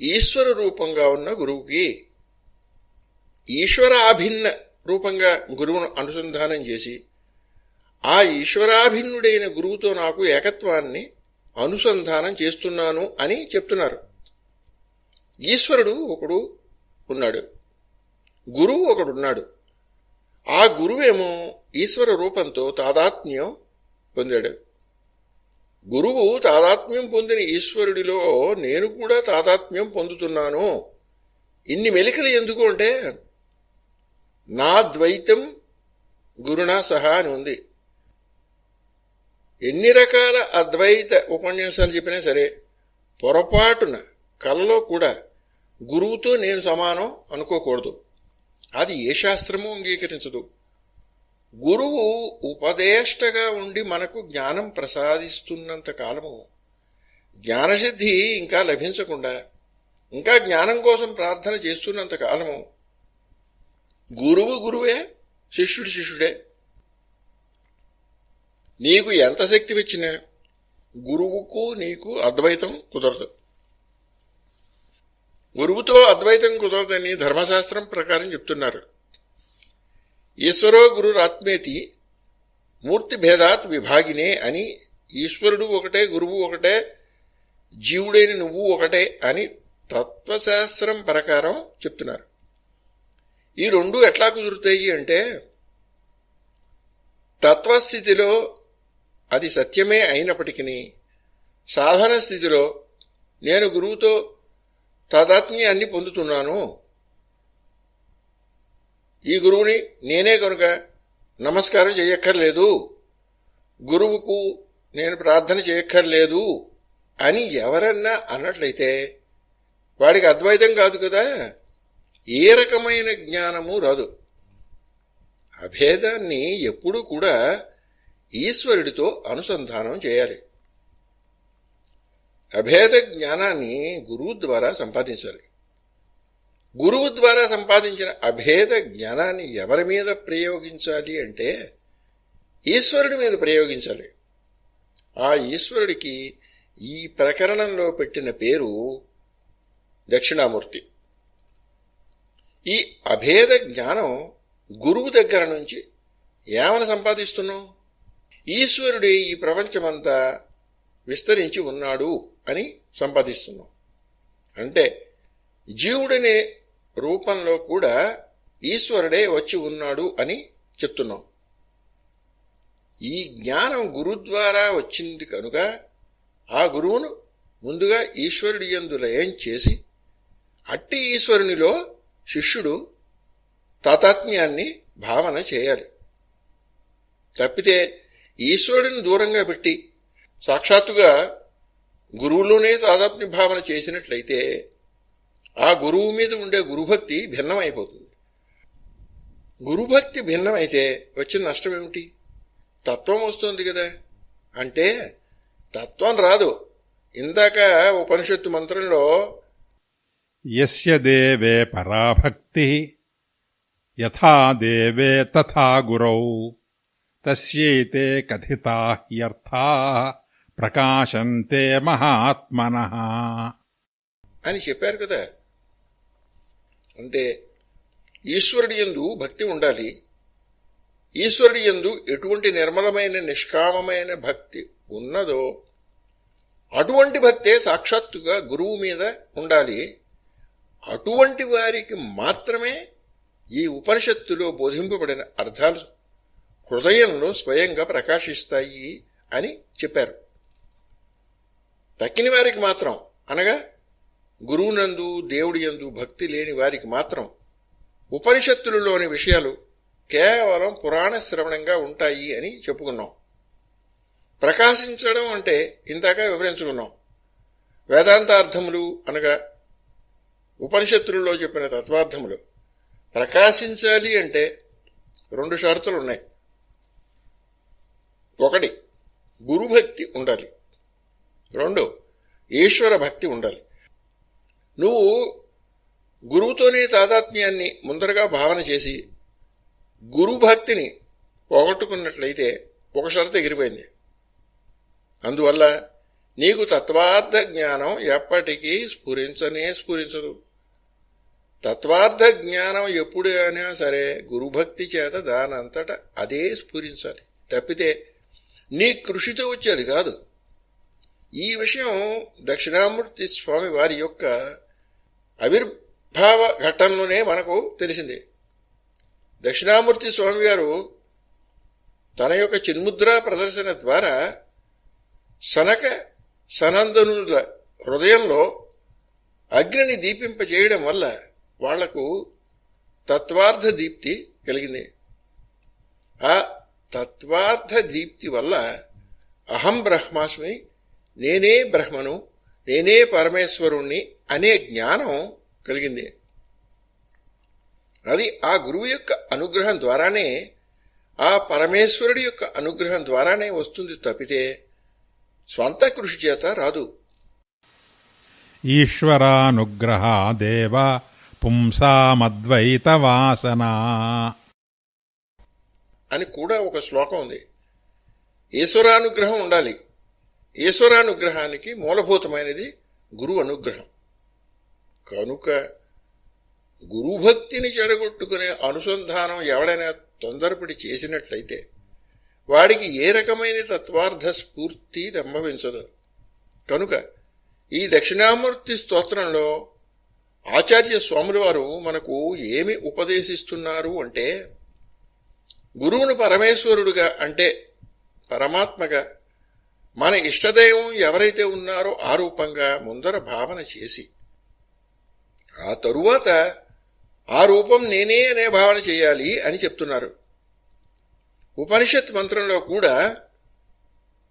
ఈశ్వర రూపంగా ఉన్న గురువుకి. ఈశ్వరాభిన్న రూపంగా గురువును అనుసంధానం చేసి ఆ ఈశ్వరాభిన్నుడైన గురువుతో నాకు ఏకత్వాన్ని అనుసంధానం చేస్తున్నాను అని చెప్తున్నారు. ఈశ్వరుడు ఒకడు ఉన్నాడు, గురువు ఒకడున్నాడు. ఆ గురువేమో ఈశ్వర రూపంతో తాదాత్మ్యం పొందాడు. గురువు తాదాత్మ్యం పొందిన ఈశ్వరుడిలో నేను కూడా తాదాత్మ్యం పొందుతున్నాను. ఇన్ని మెలికలు ఎందుకు అంటే నా ద్వైతం గురునా సహా అని ఉంది. ఎన్ని రకాల అద్వైత ఉపన్యాసాలు చెప్పినా సరే పొరపాటున కలలో కూడా గురువుతో నేను సమానం అనుకోకూడదు. అది ఏ శాస్త్రము అంగీకరించదు. గురువు ఉపదేష్టగా ఉండి మనకు జ్ఞానం ప్రసాదిస్తున్నంత కాలము, జ్ఞానసిద్ధి ఇంకా లభించకుండా ఇంకా జ్ఞానం కోసం ప్రార్థన చేస్తున్నంత కాలము గురువు గురువే, శిష్యుడు శిష్యుడే. నీకు ఎంత శక్తి వచ్చినా గురువుకు నీకు అద్వైతం కుదరదు. గురువుతో అద్వైతం కుదరదని ధర్మశాస్త్రం ప్రకారం చెప్తున్నారు. ఈశ్వరో గురురాత్మేతి మూర్తి భేదాత్ విభాగినే అని, ఈశ్వరుడు ఒకటే, గురువు ఒకటే, జీవుడైన నువ్వు ఒకటే అని తత్వశాస్త్రం ప్రకారం చెప్తున్నారు. ఈ రెండు ఎట్లా కుదురుతాయి అంటే తత్వస్థితిలో అది సత్యమే అయినప్పటికీ సాధన స్థితిలో నేను గురువుతో తాదాత్మ్యాన్ని పొందుతున్నాను, ఈ గురువుని నేనే కనుక నమస్కారం చేయక్కర్లేదు, గురువుకు నేను ప్రార్థన చేయక్కర్లేదు అని ఎవరన్నా అన్నట్లయితే వాడికి అద్వైతం కాదు కదా, ఏ రకమైన జ్ఞానము రాదు. అభేదాన్ని ఎప్పుడూ కూడా ఈశ్వరుడితో అనుసంధానం చేయాలి. అభేద జ్ఞానాన్ని గురువు ద్వారా సంపాదించాలి. గురువు ద్వారా సంపాదించిన అభేద జ్ఞానాన్ని ఎవరి మీద ప్రయోగించాలి అంటే ఈశ్వరుడి మీద ప్రయోగించాలి. ఆ ఈశ్వరుడికి ఈ ప్రకరణంలో పెట్టిన పేరు దక్షిణామూర్తి. ఈ అభేద జ్ఞానం గురువు దగ్గర నుంచి ఏమని సంపాదిస్తున్నాం? ఈశ్వరుడే ఈ ప్రపంచమంతా విస్తరించి ఉన్నాడు అని సంపాదిస్తున్నాం. అంటే జీవుడనే రూపంలో కూడా ఈశ్వరుడే వచ్చి ఉన్నాడు అని చెప్తున్నాం. ఈ జ్ఞానం గురువు ద్వారా వచ్చింది కనుక ఆ గురువును ముందుగా ఈశ్వరుడి యందు లయం చేసి అట్టి ఈశ్వరునిలో శిష్యుడు తాతాత్మ్యాన్ని భావన చేయాలి. తప్పితే ఈశ్వరుడిని దూరంగా పెట్టి సాక్షాత్తుగా గురువులోనే తాదాత్మ్య భావన చేసినట్లయితే ఆ గురువు మీద ఉండే గురుభక్తి భిన్నమైపోతుంది. గురుభక్తి భిన్నమైతే వచ్చిన నష్టం ఏమిటి? తత్వం వస్తుంది కదా. అంటే తత్వం రాదు. ఇందాక ఉపనిషత్తు మంత్రంలో యస్య దేవే పరాభక్తి యథా దేవే తథా గురౌ తస్యైతే కథితా హ్యర్థా ప్రకాశంతే మహాత్మనః అని చెప్పారు కదా. అంటే ఈశ్వరుడి యందు భక్తి ఉండాలి. ఈశ్వరుడి యందు ఎటువంటి నిర్మలమైన నిష్కామమైన భక్తి ఉన్నదో అటువంటి భక్తే సాక్షాత్తుగా గురువు మీద ఉండాలి. అటువంటి వారికి మాత్రమే ఈ ఉపనిషత్తులో బోధింపబడిన అర్థాలు హృదయంలో స్వయంగా ప్రకాశిస్తాయి అని చెప్పారు. తక్కిన వారికి మాత్రం, అనగా గురువునందు దేవుడి యందు భక్తి లేని వారికి మాత్రం ఉపనిషత్తులలోని విషయాలు కేవలం పురాణ శ్రవణంగా ఉంటాయి అని చెప్పుకున్నాం. ప్రకాశించడం అంటే ఇందాక వివరించుకున్నాం. వేదాంతార్థములు అనగా ఉపనిషత్తులలో చెప్పిన తత్వార్థములు ప్రకాశించాలి అంటే 2 షరతులు ఉన్నాయి. 1 గురుభక్తి ఉండాలి, 2 ఈశ్వర భక్తి ఉండాలి. నువ్వు గురువుతోనే తాదాత్మ్యాన్ని ముందరగా భావన చేసి గురుభక్తిని పోగొట్టుకున్నట్లయితే ఒక షరతు ఎగిరిపోయింది. అందువల్ల నీకు తత్వార్థ జ్ఞానం ఎప్పటికీ స్ఫురించదు. తత్వార్థ జ్ఞానం ఎప్పుడు అయినా సరే గురుభక్తి చేత దానంతట అదే స్ఫురించాలి, తప్పితే నీ కృషితో వచ్చేది కాదు. ఈ విషయం దక్షిణామూర్తి స్వామి వారి యొక్క ఆవిర్భావ ఘట్టంలోనే మనకు తెలిసింది. దక్షిణామూర్తి స్వామి గారు తన యొక్క చిన్ముద్రా ప్రదర్శన ద్వారా సనక సనందనుల హృదయంలో అగ్నిని దీపింపజేయడం వల్ల వాళ్లకు తత్వార్థ దీప్తి కలిగింది. ఆ తత్వార్థ దీప్తి వల్ల అహం బ్రహ్మాస్మి, నేనే బ్రహ్మను, నేనే పరమేశ్వరుణ్ణి అనే జ్ఞానం కలిగింది. అది ఆ గురువు యొక్క అనుగ్రహం ద్వారానే, ఆ పరమేశ్వరుడి యొక్క అనుగ్రహం ద్వారానే వస్తుంది తప్పితే స్వంత కృషి చేత రాదు. ఈశ్వరానుగ్రహాదేవ పుంసామద్వైత వాసనా అని కూడా ఒక శ్లోకం ఉంది. ఈశ్వరానుగ్రహం ఉండాలి. ఈశ్వరానుగ్రహానికి మూలభూతమైనది గురువు అనుగ్రహం. కనుక గురుభక్తిని చెడగొట్టుకునే అనుసంధానం ఎవడైనా తొందరపడి చేసినట్లయితే వాడికి ఏ రకమైన తత్వార్థ స్ఫూర్తి సంభవించదు. కనుక ఈ దక్షిణామూర్తి స్తోత్రంలో ఆచార్య స్వాముల వారు మనకు ఏమి ఉపదేశిస్తున్నారు అంటే, గురువును పరమేశ్వరుడుగా అంటే పరమాత్మగా, మన ఇష్టదైవం ఎవరైతే ఉన్నారో ఆ రూపంగా ముందర భావన చేసి, ఆ తరువాత ఆ రూపం నేనే అనే భావన చేయాలి అని చెప్తున్నారు. ఉపనిషత్ మంత్రంలో కూడా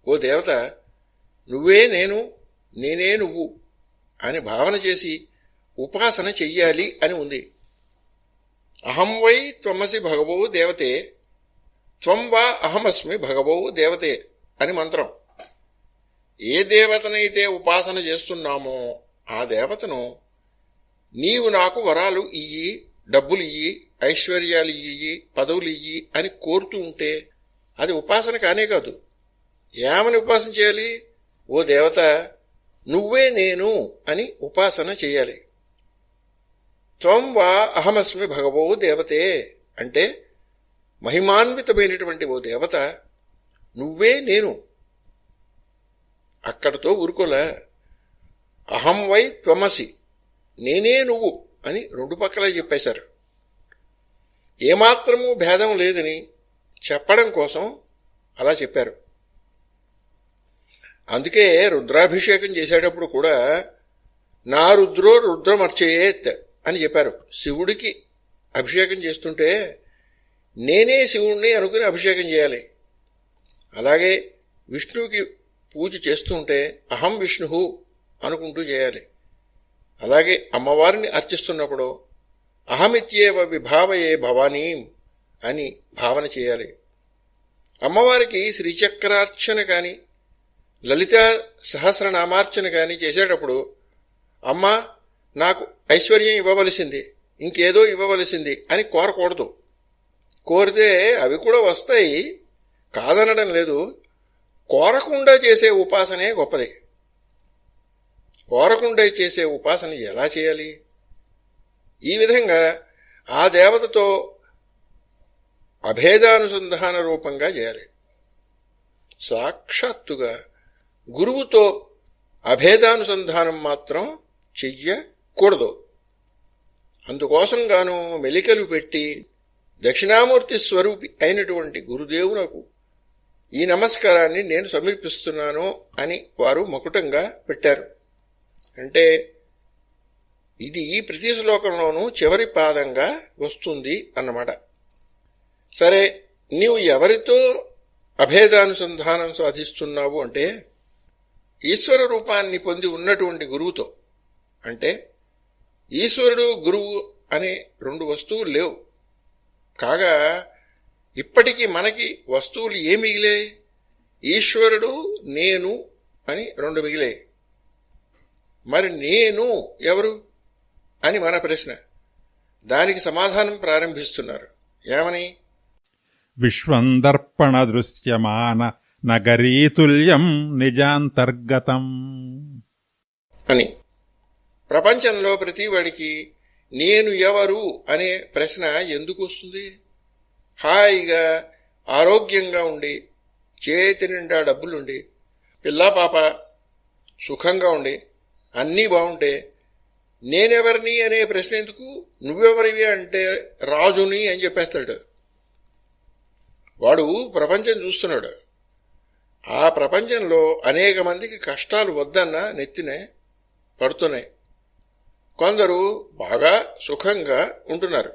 ఓ దేవత నువ్వే నేను, నేనే నువ్వు అని భావన చేసి ఉపాసన చెయ్యాలి అని ఉంది. అహం వై త్వమసి భగవో దేవతే, త్వం వా అహమస్మి భగవో దేవతే అని మంత్రం. ఏ దేవతనైతే ఉపాసన చేస్తున్నామో ఆ దేవతను నీవు నాకు వరాలు ఇయ్యి, డబ్బులు ఇయ్యి, ఐశ్వర్యాలు ఇయ్యి, పదవులు ఇయ్యి అని కోరుతూ ఉంటే అది ఉపాసన కానే కాదు. ఏమని ఉపాసన చేయాలి? ఓ దేవత నువ్వే నేను అని ఉపాసన చేయాలి. త్వం వా అహమస్మి భగవో దేవతే అంటే మహిమాన్వితమైనటువంటి ఓ దేవత నువ్వే నేను. అక్కడతో ఊరుకోలే. అహం వై త్వమసి, నేనే నువ్వు అని రెండు పక్కలా చెప్పేశారు. ఏమాత్రమూ భేదం లేదని చెప్పడం కోసం అలా చెప్పారు. అందుకే రుద్రాభిషేకం చేసేటప్పుడు కూడా నా రుద్రో రుద్రమర్చయేత్ అని చెప్పారు. శివుడికి అభిషేకం చేస్తుంటే నేనే శివుణ్ణి అనుకుని అభిషేకం చేయాలి. అలాగే విష్ణువుకి పూజ చేస్తుంటే అహం విష్ణు అనుకుంటూ చేయాలి. అలాగే అమ్మవారిని అర్చిస్తున్నప్పుడు అహమిత్యేవ విభావయే భవానీం అని భావన చేయాలి. అమ్మవారికి శ్రీచక్రార్చన కానీ లలితా సహస్రనామార్చన కానీ చేసేటప్పుడు అమ్మ నాకు ఐశ్వర్యం ఇవ్వవలసింది, ఇంకేదో ఇవ్వవలసింది అని కోరకూడదు. కోరితే అవి కూడా వస్తాయి, కాదనడం లేదు. కోరకుండా చేసే ఉపాసనే గొప్పది. కోరకుండా చేసే ఉపాసన ఎలా చేయాలి? ఈ విధంగా ఆ దేవతతో అభేదానుసంధాన రూపంగా చేయాలి. సాక్షాత్తుగా గురువుతో అభేదానుసంధానం మాత్రం చెయ్యకూడదు. అందుకోసంగాను మెలికలు పెట్టి దక్షిణామూర్తి స్వరూపి అయినటువంటి గురుదేవునకు ఈ నమస్కారాన్ని నేను సమర్పిస్తున్నాను అని వారు మకుటంగా పెట్టారు. అంటే ఇది ప్రతి శ్లోకంలోనూ చివరి పాదంగా వస్తుంది అన్నమాట. సరే, నీవు ఎవరితో అభేదానుసంధానం సాధిస్తున్నావు అంటే ఈశ్వర రూపాన్ని పొంది ఉన్నటువంటి గురువుతో. అంటే ఈశ్వరుడు గురువు అనే రెండు వస్తువులు లేవు. కాగా ఇప్పటికీ మనకి వస్తువులు ఏ మిగిలే? ఈశ్వరుడు, నేను అని రెండు మిగిలే. మరి నేను ఎవరు అని మన ప్రశ్న. దానికి సమాధానం ప్రారంభిస్తున్నారు. ఏమని? విశ్వం దర్పణ దృశ్యమాన నగరీతుల్యం నిజాంతర్గతం అని. ప్రపంచంలో ప్రతివాడికి నేను ఎవరు అనే ప్రశ్న ఎందుకు వస్తుంది? హాయిగా ఆరోగ్యంగా ఉండి, చేతి నిండా డబ్బులుండి, పిల్లా పాప సుఖంగా ఉండి అన్నీ బాగుంటే నేనెవరిని అనే ప్రశ్న ఎందుకు? నువ్వెవరివి అంటే రాజుని అని చెప్పేస్తాడు. వాడు ప్రపంచం చూస్తున్నాడు. ఆ ప్రపంచంలో అనేక మందికి కష్టాలు వద్దన్నా నెత్తినే పడుతున్నాయి. కొందరు బాగా సుఖంగా ఉంటున్నారు.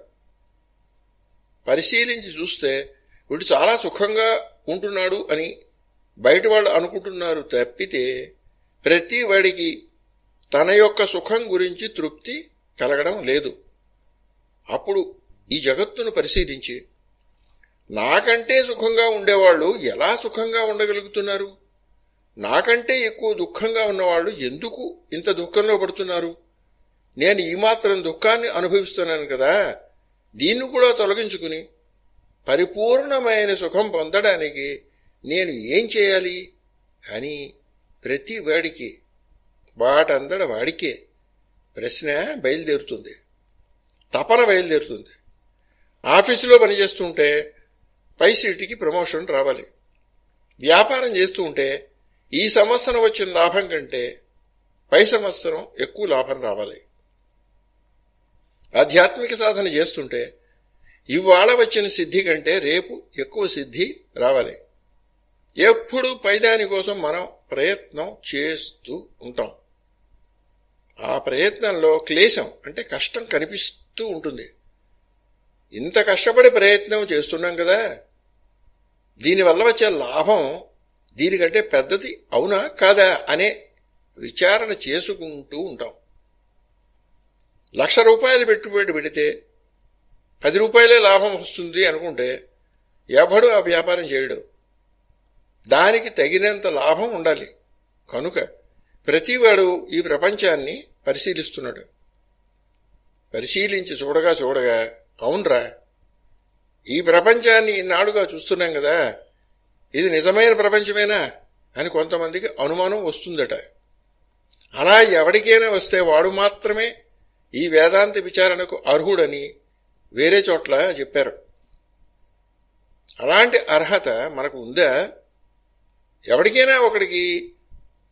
పరిశీలించి చూస్తే వీడు చాలా సుఖంగా ఉంటున్నాడు అని బయట వాళ్ళు అనుకుంటున్నారు తప్పితే ప్రతి వాడికి తన యొక్క సుఖం గురించి తృప్తి కలగడం లేదు. అప్పుడు ఈ జగత్తును పరిశీలించి నాకంటే సుఖంగా ఉండేవాళ్ళు ఎలా సుఖంగా ఉండగలుగుతున్నారు, నాకంటే ఎక్కువ దుఃఖంగా ఉన్నవాళ్ళు ఎందుకు ఇంత దుఃఖంలో పడుతున్నారు, నేను ఈ మాత్రం దుఃఖాన్ని అనుభవిస్తున్నాను కదా, దీన్ని కూడా తొలగించుకుని పరిపూర్ణమైన సుఖం పొందడానికి నేను ఏం చేయాలి అని ప్రతి వాడికి వాటందడ వాడికే ప్రశ్న బయలుదేరుతుంది, తపన బయలుదేరుతుంది. ఆఫీసులో పనిచేస్తుంటే పై సీటుకి ప్రమోషన్ రావాలి, వ్యాపారం చేస్తూ ఉంటే ఈ సంవత్సరం వచ్చిన లాభం కంటే పై సంవత్సరం ఎక్కువ లాభం రావాలి, ఆధ్యాత్మిక సాధన చేస్తుంటే ఇవాళ వచ్చిన సిద్ధి కంటే రేపు ఎక్కువ సిద్ధి రావాలి. ఎప్పుడు పైదాని కోసం మనం ప్రయత్నం చేస్తూ ఉంటాం. ఆ ప్రయత్నంలో క్లేశం అంటే కష్టం కనిపిస్తూ ఉంటుంది. ఇంత కష్టపడి ప్రయత్నం చేస్తున్నాం కదా, దీనివల్ల వచ్చే లాభం దీనికంటే పెద్దది అవునా కాదా అనే విచారణ చేసుకుంటూ ఉంటాం. 1,00,000 రూపాయలు పెట్టుబడి పెడితే 10 రూపాయలే లాభం వస్తుంది అనుకుంటే ఎవడు ఆ వ్యాపారం చేయడు. దానికి తగినంత లాభం ఉండాలి. కనుక ప్రతివాడు ఈ ప్రపంచాన్ని పరిశీలిస్తున్నాడు. పరిశీలించి చూడగా చూడగా అవునరా, ఈ ప్రపంచాన్ని ఇన్నాళ్ళుగా చూస్తున్నాం కదా, ఇది నిజమైన ప్రపంచమేనా అని కొంతమందికి అనుమానం వస్తుందట. అలా ఎవరికైనా వస్తే వాడు మాత్రమే ఈ వేదాంత విచారణకు అర్హుడని వేరే చోట్ల చెప్పారు. అలాంటి అర్హత మనకు ఉందా? ఎవరికైనా ఒకడికి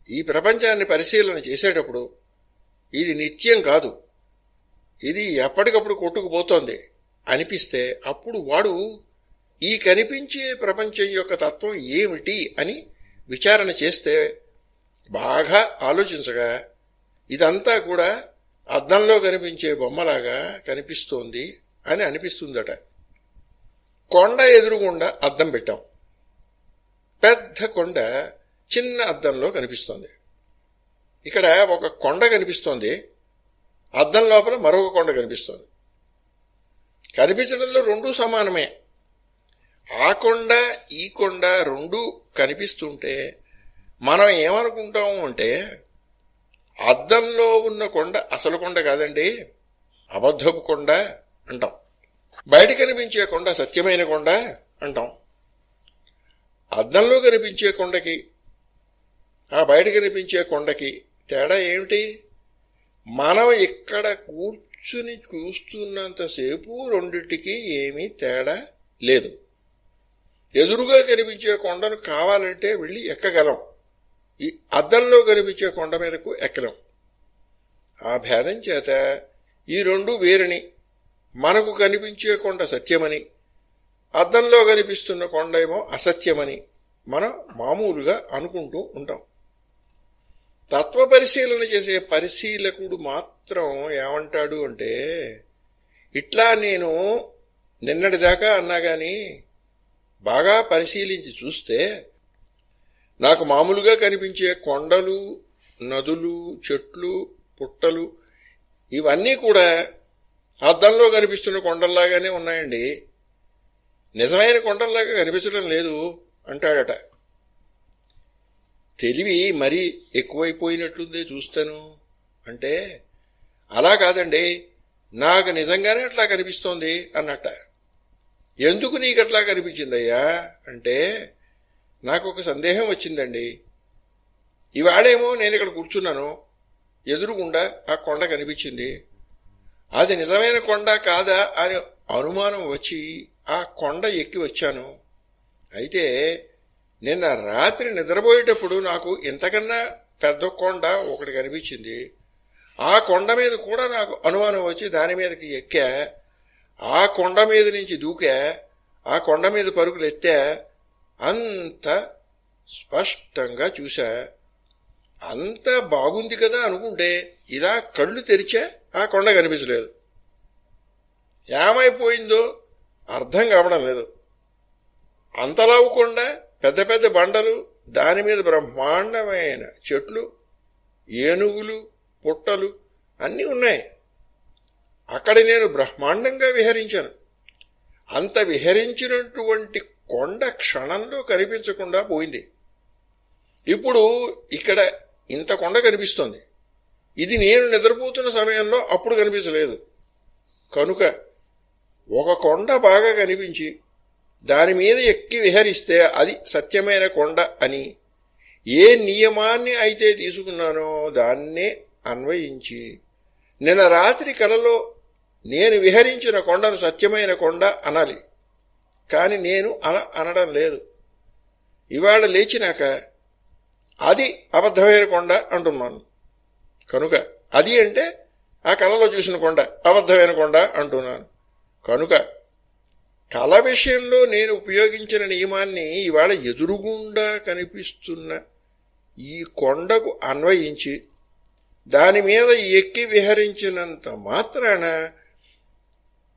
ఈ ప్రపంచాన్ని పరిశీలన చేసేటప్పుడు ఇది నిత్యం కాదు, ఇది ఎప్పటికప్పుడు కొట్టుకుపోతోంది అనిపిస్తే అప్పుడు వాడు ఈ కనిపించే ప్రపంచం యొక్క తత్వం ఏమిటి అని విచారణ చేస్తే బాగా ఆలోచించగా ఇదంతా కూడా అద్దంలో కనిపించే బొమ్మలాగా కనిపిస్తోంది అని అనిపిస్తుందట. కొండ ఎదురుగుండా అద్దం పెట్టాం, పెద్ద కొండ చిన్న అద్దంలో కనిపిస్తోంది. ఇక్కడ ఒక కొండ కనిపిస్తోంది, అద్దం లోపల మరొక కొండ కనిపిస్తోంది. కనిపించడంలో రెండూ సమానమే. ఆ కొండ ఈ కొండ రెండూ కనిపిస్తుంటే మనం ఏమనుకుంటాము అంటే అద్దంలో ఉన్న కొండ అసలు కొండ కాదండి, అబద్ధపు కొండ అంటాం. బయట కనిపించే కొండ సత్యమైన కొండ అంటాం. అద్దంలో కనిపించే కొండకి ఆ బయట కనిపించే కొండకి తేడా ఏమిటి? మనం ఇక్కడ కూర్చుని చూస్తున్నంతసేపు రెండిటికి ఏమీ తేడా లేదు. ఎదురుగా కనిపించే కొండను కావాలంటే వెళ్ళి ఎక్కగలం, ఈ అద్దంలో కనిపించే కొండ మీదకు ఎక్కలేం. ఆ భేదం చేత ఈ రెండు వేరుని, మనకు కనిపించే కొండ సత్యమని, అద్దంలో కనిపిస్తున్న కొండ ఏమో అసత్యమని మనం మామూలుగా అనుకుంటూ ఉంటాం. తత్వ పరిశీలన చేసే పరిశీలకుడు మాత్రం ఏమంటాడు అంటే, ఇట్లా నేను నిన్నటిదాకా అన్నా గాని బాగా పరిశీలించి చూస్తే నాకు మామూలుగా కనిపించే కొండలు, నదులు, చెట్లు, పుట్టలు ఇవన్నీ కూడా అద్దంలో కనిపిస్తున్న కొండల్లాగానే ఉన్నాయండి, నిజమైన కొండల్లాగా కనిపించడం లేదు అంటాడట. తెలివి మరీ ఎక్కువైపోయినట్లుందే చూస్తాను అంటే, అలా కాదండి, నాకు నిజంగానే అట్లా కనిపిస్తోంది అన్నట్ట. ఎందుకు నీకు అట్లా కనిపించిందయ్యా అంటే, నాకు ఒక సందేహం వచ్చిందండి. ఇవాళేమో నేను ఇక్కడ కూర్చున్నాను, ఎదురుగుండా ఆ కొండ కనిపించింది, అది నిజమైన కొండ కాదా అని అనుమానం వచ్చి ఆ కొండ ఎక్కి వచ్చాను. అయితే నిన్న రాత్రి నిద్రపోయేటప్పుడు నాకు ఇంతకన్నా పెద్ద కొండ ఒకటి కనిపించింది. ఆ కొండ మీద కూడా నాకు అనుమానం వచ్చి దాని మీదకి ఎక్కా, ఆ కొండ మీద నుంచి దూకా, ఆ కొండ మీద పరుగులు ఎత్తా, అంత స్పష్టంగా చూశా. అంత బాగుంది కదా అనుకుంటే ఇలా కళ్ళు తెరిచా ఆ కొండ కనిపించలేదు. ఏమైపోయిందో అర్థం కావడం లేదు. అంతలావు కొండ, పెద్ద పెద్ద బండలు, దాని మీద బ్రహ్మాండమైన చెట్లు, ఏనుగులు, పుట్టలు అన్నీ ఉన్నాయి. అక్కడ నేను బ్రహ్మాండంగా విహరించాను. అంత విహరించినటువంటి కొండ క్షణంలో కనిపించకుండా పోయింది. ఇప్పుడు ఇక్కడ ఇంత కొండ కనిపిస్తోంది. ఇది నేను నిద్రపోతున్న సమయంలో అప్పుడు కనిపించలేదు. కనుక ఒక కొండ బాగా కనిపించి దాని మీద ఎక్కి విహరిస్తే అది సత్యమైన కొండ అని ఏ నియమాన్ని అయితే తీసుకున్నానో దాన్నే అన్వయించి నిన్న రాత్రి కలలో నేను విహరించిన కొండను సత్యమైన కొండ అనాలి. కానీ నేను అలా అనడం లేదు. ఇవాళ లేచినాక అది అబద్ధమైన కొండ అంటున్నాను. కనుక అది అంటే ఆ కలలో చూసిన కొండ అబద్ధమైన కొండ అంటున్నాను. కనుక కళ విషయంలో నేను ఉపయోగించిన నియమాన్ని ఇవాళ ఎదురుగుండా కనిపిస్తున్న ఈ కొండకు అన్వయించి దాని మీద ఎక్కి విహరించినంత మాత్రాన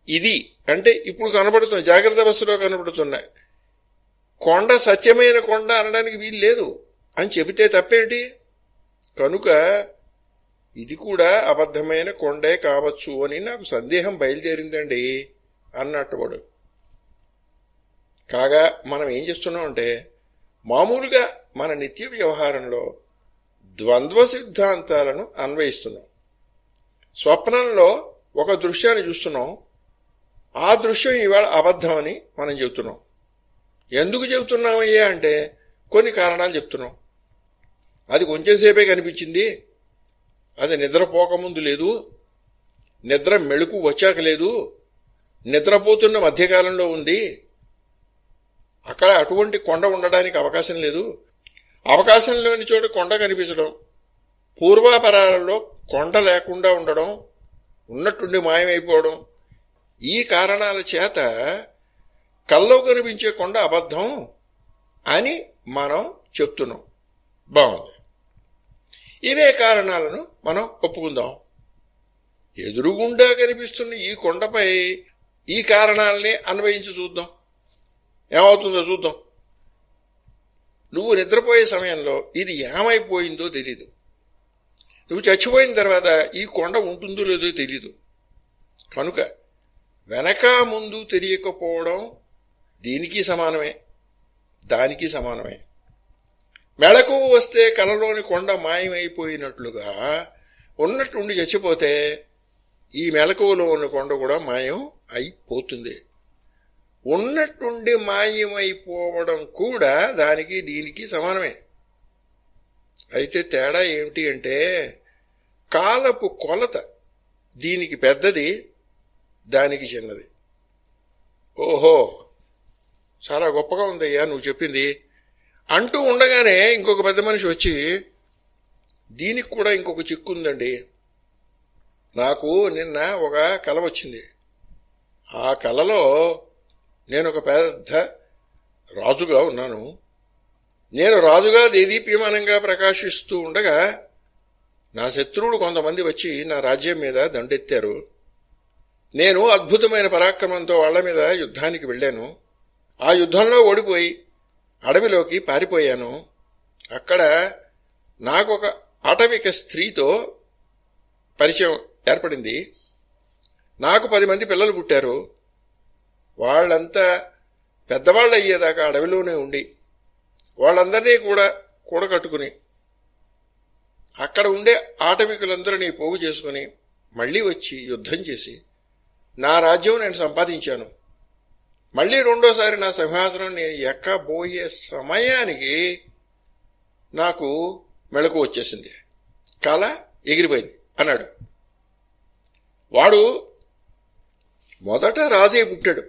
ఇది అంటే ఇప్పుడు కనబడుతున్న జాగ్రత్త అవస్థలో కనబడుతున్న కొండ సత్యమైన కొండ అనడానికి వీలు లేదు అని చెబితే తప్పేంటి? కనుక ఇది కూడా అబద్ధమైన కొండే కావచ్చు అని నాకు సందేహం బయలుదేరిందండి అన్నట్టు వాడు. కాగా మనం ఏం చేస్తున్నామంటే మామూలుగా మన నిత్య వ్యవహారంలో ద్వంద్వ సిద్ధాంతాలను అన్వయిస్తున్నాం. స్వప్నంలో ఒక దృశ్యాన్ని చూస్తున్నాం. ఆ దృశ్యం ఇవాళ అబద్ధం అని మనం చెబుతున్నాం. ఎందుకు చెబుతున్నామయ్యా అంటే కొన్ని కారణాలు చెప్తున్నాం. అది కొంచెంసేపే కనిపించింది, అది నిద్రపోకముందు లేదు, నిద్ర మెళుకు వచ్చాక లేదు, నిద్రపోతున్న మధ్యకాలంలో ఉంది. అక్కడ అటువంటి కొండ ఉండడానికి అవకాశం లేదు. అవకాశం లేని చోట కొండ కనిపించడం, పూర్వాపరాలలో కొండ లేకుండా ఉండడం, ఉన్నట్టుండి మాయమైపోవడం, ఈ కారణాల చేత కల్లో కనిపించే కొండ అబద్ధం అని మనం చెప్తున్నాం. బాగుంది. ఇవే కారణాలను మనం ఒప్పుకుందాం. ఎదురుగుండా కనిపిస్తున్న ఈ కొండపై ఈ కారణాలని అన్వయించి చూద్దాం, ఏమవుతుందో చూద్దాం. నువ్వు నిద్రపోయే సమయంలో ఇది ఏమైపోయిందో తెలీదు. నువ్వు చచ్చిపోయిన తర్వాత ఈ కొండ ఉంటుందో లేదో తెలీదు. కనుక వెనక ముందు తెలియకపోవడం దీనికి సమానమే, దానికి సమానమే. మెళకువ వస్తే కలలోని కొండ మాయమైపోయినట్లుగా ఉన్నట్టుండి చచ్చిపోతే ఈ మెళకువలో ఉన్న కొండ కూడా మాయం అయిపోతుంది. ఉన్నట్టుండి మాయమైపోవడం కూడా దానికి దీనికి సమానమే. అయితే తేడా ఏమిటి అంటే కాలపు కొలత దీనికి పెద్దది, దానికి చిన్నది. ఓహో, చాలా గొప్పగా ఉందయ్యా నువ్వు చెప్పింది అంటూ ఉండగానే ఇంకొక పెద్ద మనిషి వచ్చి దీనికి కూడా ఇంకొక చిక్కు ఉందండి. నాకు నిన్న ఒక కల వచ్చింది. ఆ కలలో నేను ఒక పెద్ద రాజుగా ఉన్నాను. నేను రాజుగా దేదీప్యమానంగా ప్రకాశిస్తూ ఉండగా నా శత్రువులు కొంతమంది వచ్చి నా రాజ్యం మీద దండెత్తారు. నేను అద్భుతమైన పరాక్రమంతో వాళ్ల మీద యుద్ధానికి వెళ్ళాను. ఆ యుద్ధంలో ఓడిపోయి అడవిలోకి పారిపోయాను. అక్కడ నాకొక ఆటవిక స్త్రీతో పరిచయం ఏర్పడింది. నాకు 10 మంది పిల్లలు పుట్టారు. వాళ్ళంతా పెద్దవాళ్ళు అయ్యేదాకా అడవిలోనే ఉండి వాళ్ళందరినీ కూడా కూడకట్టుకుని అక్కడ ఉండే ఆటవికులందరినీ పోగు చేసుకుని మళ్లీ వచ్చి యుద్ధం చేసి నా రాజ్యం నేను సంపాదించాను. మళ్లీ రెండోసారి నా సింహాసనం నేను ఎక్కబోయే సమయానికి నాకు మెళకువ వచ్చేసింది. కల ఎగిరిపోయింది అన్నాడు. వాడు మొదట రాజే పుట్టాడు,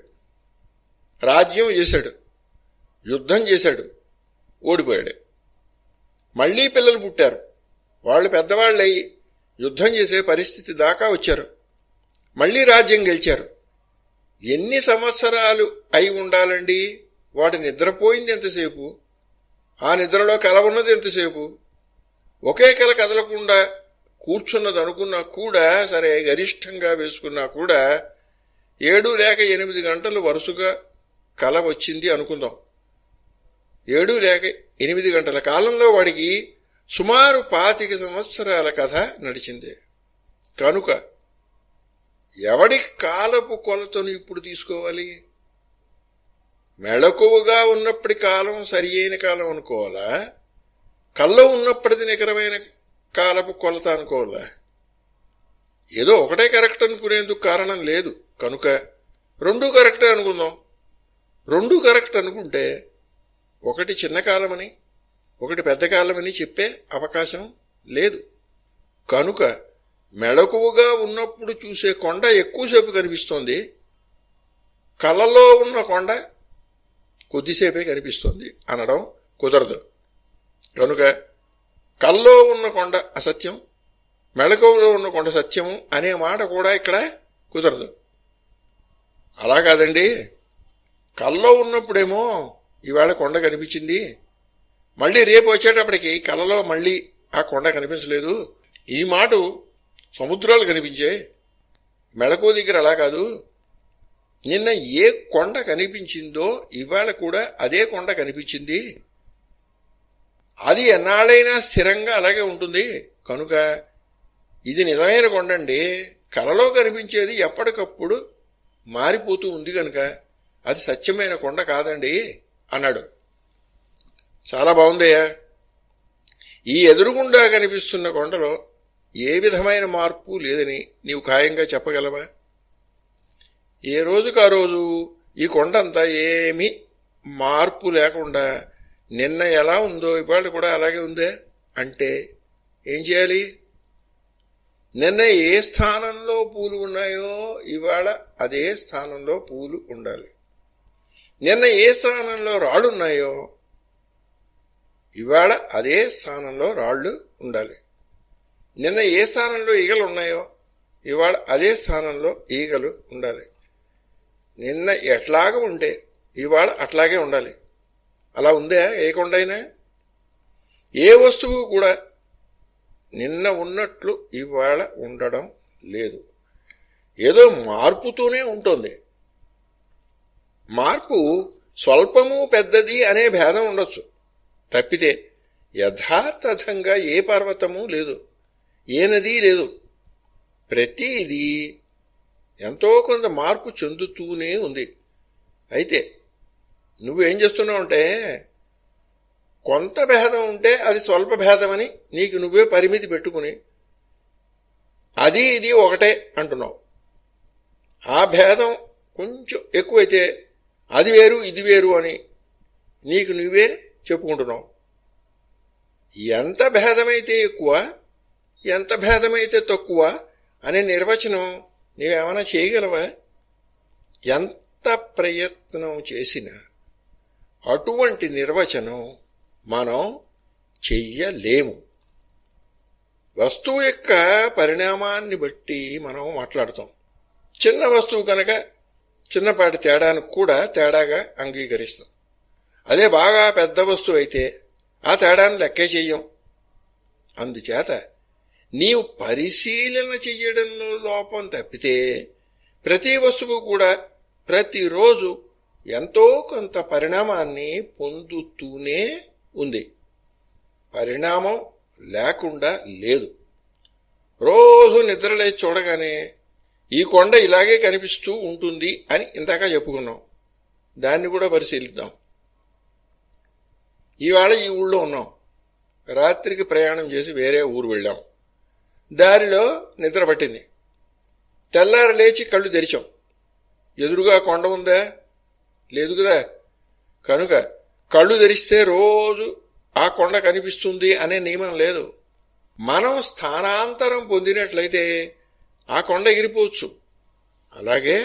రాజ్యం చేశాడు, యుద్ధం చేశాడు, ఓడిపోయాడు. మళ్లీ పిల్లలు పుట్టారు. వాళ్ళు పెద్దవాళ్ళయి యుద్ధం చేసే పరిస్థితి దాకా వచ్చారు. మళ్లీ రాజ్యం గెలిచారు. ఎన్ని సంవత్సరాలు అయి ఉండాలండి? వాడు నిద్రపోయింది ఎంతసేపు, ఆ నిద్రలో కల ఉన్నది ఎంతసేపు? ఒకే కల కదలకుండా కూర్చున్నది అనుకున్నా కూడా సరే, గరిష్టంగా వేసుకున్నా కూడా 7 లేక 8 గంటలు వరుసగా కల వచ్చింది అనుకుందాం. 7 లేక 8 గంటల కాలంలో వాడికి సుమారు 25 సంవత్సరాల కథ నడిచింది. కనుక ఎవడి కాలపు కొలతను ఇప్పుడు తీసుకోవాలి? మెళకువగా ఉన్నప్పటి కాలం సరి అయిన కాలం అనుకోవాలా, కల్లో ఉన్నప్పటిది నికరమైన కాలపు కొలత అనుకోవాలా? ఏదో ఒకటే కరెక్ట్ అనుకునేందుకు కారణం లేదు. కనుక 2 కరెక్టే అనుకుందాం. 2 కరెక్ట్ అనుకుంటే ఒకటి చిన్న కాలమని ఒకటి పెద్ద కాలమని చెప్పే అవకాశం లేదు. కనుక మెళకువగా ఉన్నప్పుడు చూసే కొండ ఎక్కువసేపు కనిపిస్తోంది, కలలో ఉన్న కొండ కొద్దిసేపే కనిపిస్తోంది అనడం కుదరదు. కనుక కల్లో ఉన్న కొండ అసత్యం, మెళకువలో ఉన్న కొండ సత్యము అనే మాట కూడా ఇక్కడ కుదరదు. అలా కాదండి, కల్లో ఉన్నప్పుడేమో ఈవేళ కొండ కనిపించింది, మళ్ళీ రేపు వచ్చేటప్పటికి కలలో మళ్ళీ ఆ కొండ కనిపించలేదు. ఈ మాట సముద్రాలు కనిపించాయి. మెళకువ దగ్గర అలా కాదు. నిన్న ఏ కొండ కనిపించిందో ఇవాళ కూడా అదే కొండ కనిపించింది. అది ఎన్నాళ్ళైనా స్థిరంగా అలాగే ఉంటుంది. కనుక ఇది నిజమైన కొండండి. కలలో కనిపించేది ఎప్పటికప్పుడు మారిపోతూ ఉంది కనుక అది సత్యమైన కొండ కాదండి అన్నాడు. చాలా బాగుందయ్యా. ఈ ఎదురుగుండా కనిపిస్తున్న కొండలో ఏ విధమైన మార్పు లేదని నీవు ఖాయంగా చెప్పగలవా? ఏ రోజుకు ఆ రోజు ఈ కొండంతా ఏమీ మార్పు లేకుండా నిన్న ఎలా ఉందో ఇవాళ కూడా అలాగే ఉందే అంటే ఏం చేయాలి? నిన్న ఏ స్థానంలో పూలు ఉన్నాయో ఇవాళ అదే స్థానంలో పూలు ఉండాలి. నిన్న ఏ స్థానంలో రాళ్ళున్నాయో ఇవాళ అదే స్థానంలో రాళ్ళు ఉండాలి. నిన్న ఏ స్థానంలో ఈగలు ఉన్నాయో ఇవాళ అదే స్థానంలో ఈగలు ఉండాలి. నిన్న ఎట్లాగా ఉంటే ఇవాళ అట్లాగే ఉండాలి. అలా ఉందే ఏ కొండైనా? ఏ వస్తువు కూడా నిన్న ఉన్నట్లు ఇవాళ ఉండడం లేదు. ఏదో మార్పుతోనే ఉంటుంది. మార్పు స్వల్పము పెద్దది అనే భేదం ఉండొచ్చు తప్పితే యథాతథంగా ఏ పర్వతము లేదు, ఏ నది లేదు. ప్రతిదీ ఎంతో కొంత మార్పు చెందుతూనే ఉంది. అయితే నువ్వేం చేస్తున్నావు అంటే కొంత భేదం ఉంటే అది స్వల్ప భేదమని నీకు నువ్వే పరిమితి పెట్టుకుని అది ఇది ఒకటే అంటున్నావు. ఆ భేదం కొంచెం ఎక్కువైతే అది వేరు ఇది వేరు అని నీకు నువ్వే చెప్పుకుంటున్నావు. ఎంత భేదమైతే ఎక్కువ, ఎంత భేదమైతే తక్కువ అనే నిర్వచనం నీవేమైనా చేయగలవా? ఎంత ప్రయత్నం చేసినా అటువంటి నిర్వచనం మనం చెయ్యలేము. వస్తువు యొక్క పరిణామాన్ని బట్టి మనం మాట్లాడతాం. చిన్న వస్తువు కనుక చిన్నపాటి తేడాను కూడా తేడాగా అంగీకరిస్తాం. అదే బాగా పెద్ద వస్తువు అయితే ఆ తేడాను లెక్కే చెయ్యం. అందుచేత నీవు పరిశీలన చెయ్యడంలో లోపం తప్పితే ప్రతి వస్తువు కూడా ప్రతిరోజు ఎంతో కొంత పరిణామాన్ని పొందుతూనే ఉంది. పరిణామం లేకుండా లేదు. రోజు నిద్రలేచి చూడగానే ఈ కొండ ఇలాగే కనిపిస్తూ ఉంటుంది అని ఇందాక చెప్పుకున్నాం. దాన్ని కూడా పరిశీలిద్దాం. ఇవాళ ఈ ఊళ్ళో ఉన్నాం. రాత్రికి ప్రయాణం చేసి వేరే ఊరు వెళ్ళాం. దారిలో నిద్ర పట్టింది. తెల్లారి లేచి కళ్ళు తెరిచాం. ఎదురుగా కొండ ఉందా? లేదు కదా. కనుక కళ్ళు తెరిస్తే రోజు ఆ కొండ కనిపిస్తుంది అనే నియమం లేదు. మనం స్థానాంతరం పొందినట్లయితే ఆ కొండ ఎగిరిపోవచ్చు. అలాగే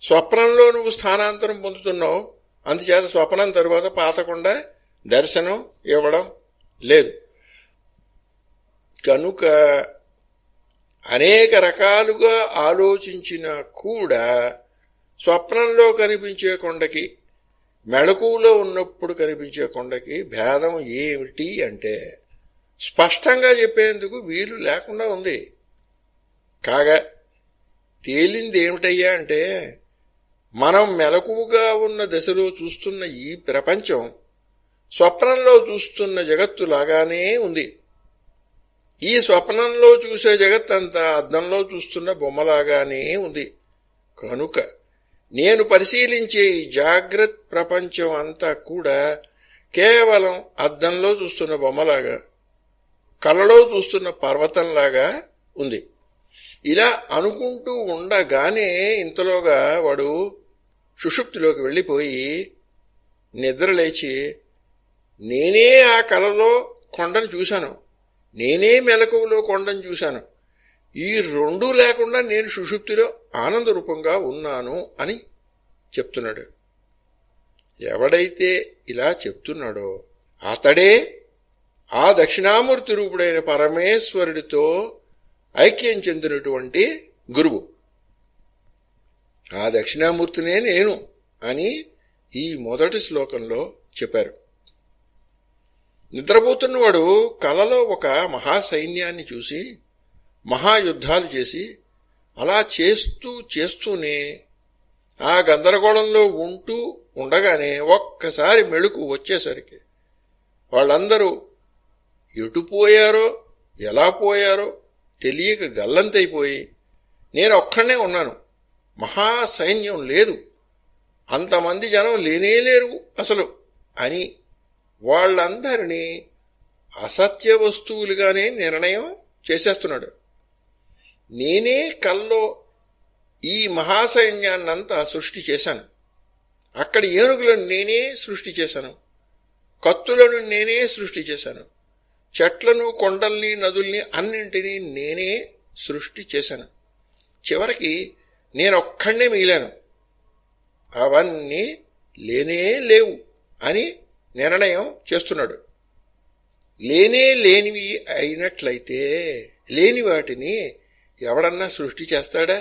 స్వప్నంలో నువ్వు స్థానాంతరం పొందుతున్నావు. అందుచేత స్వప్నం తరువాత పాత కొండ దర్శనం ఇవ్వడం లేదు. కనుక అనేక రకాలుగా ఆలోచించినా కూడా స్వప్నంలో కనిపించే కొండకి మెళకువలో ఉన్నప్పుడు కనిపించే కొండకి భేదం ఏమిటి అంటే స్పష్టంగా చెప్పేందుకు వీలు లేకుండా ఉంది. కాగా తేలింది ఏమిటయ్యా అంటే, మనం మెలకువగా ఉన్న దశలో చూస్తున్న ఈ ప్రపంచం స్వప్నంలో చూస్తున్న జగత్తులాగానే ఉంది. ఈ స్వప్నంలో చూసే జగత్తంతా అద్దంలో చూస్తున్న బొమ్మలాగానే ఉంది. కనుక నేను పరిశీలించే ఈ జాగ్రత్త ప్రపంచం అంతా కూడా కేవలం అద్దంలో చూస్తున్న బొమ్మలాగా, కళ్ళలో చూస్తున్న పర్వతంలాగా ఉంది. ఇలా అనుకుంటూ ఉండగానే ఇంతలోగా వాడు సుషుప్తిలోకి వెళ్ళిపోయి నిద్రలేచి, నేనే ఆ కలలో కొండను చూశాను, నేనే మెలకువలో కొండను చూశాను, ఈ రెండూ లేకుండా నేను సుషుప్తిలో ఆనంద రూపంగా ఉన్నాను అని చెప్తున్నాడు. ఎవడైతే ఇలా చెప్తున్నాడో అతడే ఆ దక్షిణామూర్తి రూపుడైన పరమేశ్వరుడితో ఐక్యం చెందినటువంటి గురువు. ఆ దక్షిణామూర్తినే నేను అని ఈ మొదటి శ్లోకంలో చెప్పారు. నిద్రపోతున్నవాడు కలలో ఒక మహాసైన్యాన్ని చూసి మహాయుద్ధాలు చేసి అలా చేస్తూనే ఆ గందరగోళంలో ఉంటూ ఉండగానే ఒక్కసారి మెళుకు వచ్చేసరికి వాళ్ళందరూ ఎటుపోయారో ఎలా పోయారో తెలియక గల్లంతైపోయి, నేను ఒక్కడే ఉన్నాను, మహాసైన్యం లేదు, అంతమంది జనం లేనేలేరు అసలు అని వాళ్ళందరినీ అసత్య వస్తువులుగానే నిర్ణయం చేసేస్తున్నాడు. నేనే కల్లో ఈ మహాసైన్యాన్నంతా సృష్టి చేశాను, అక్కడి ఏనుగులను నేనే సృష్టి చేశాను, కత్తులను నేనే సృష్టి చేశాను, చెట్లను కొండల్ని నదుల్ని అన్నింటినీ నేనే సృష్టి చేశాను, చివరికి నేనొక్కడే మిగిలాను, అవన్నీ లేనే లేవు అని నిర్ణయం చేస్తున్నాడు. లేనే లేనివి అయినట్లయితే లేని వాటిని ఎవడన్నా సృష్టి చేస్తాడా?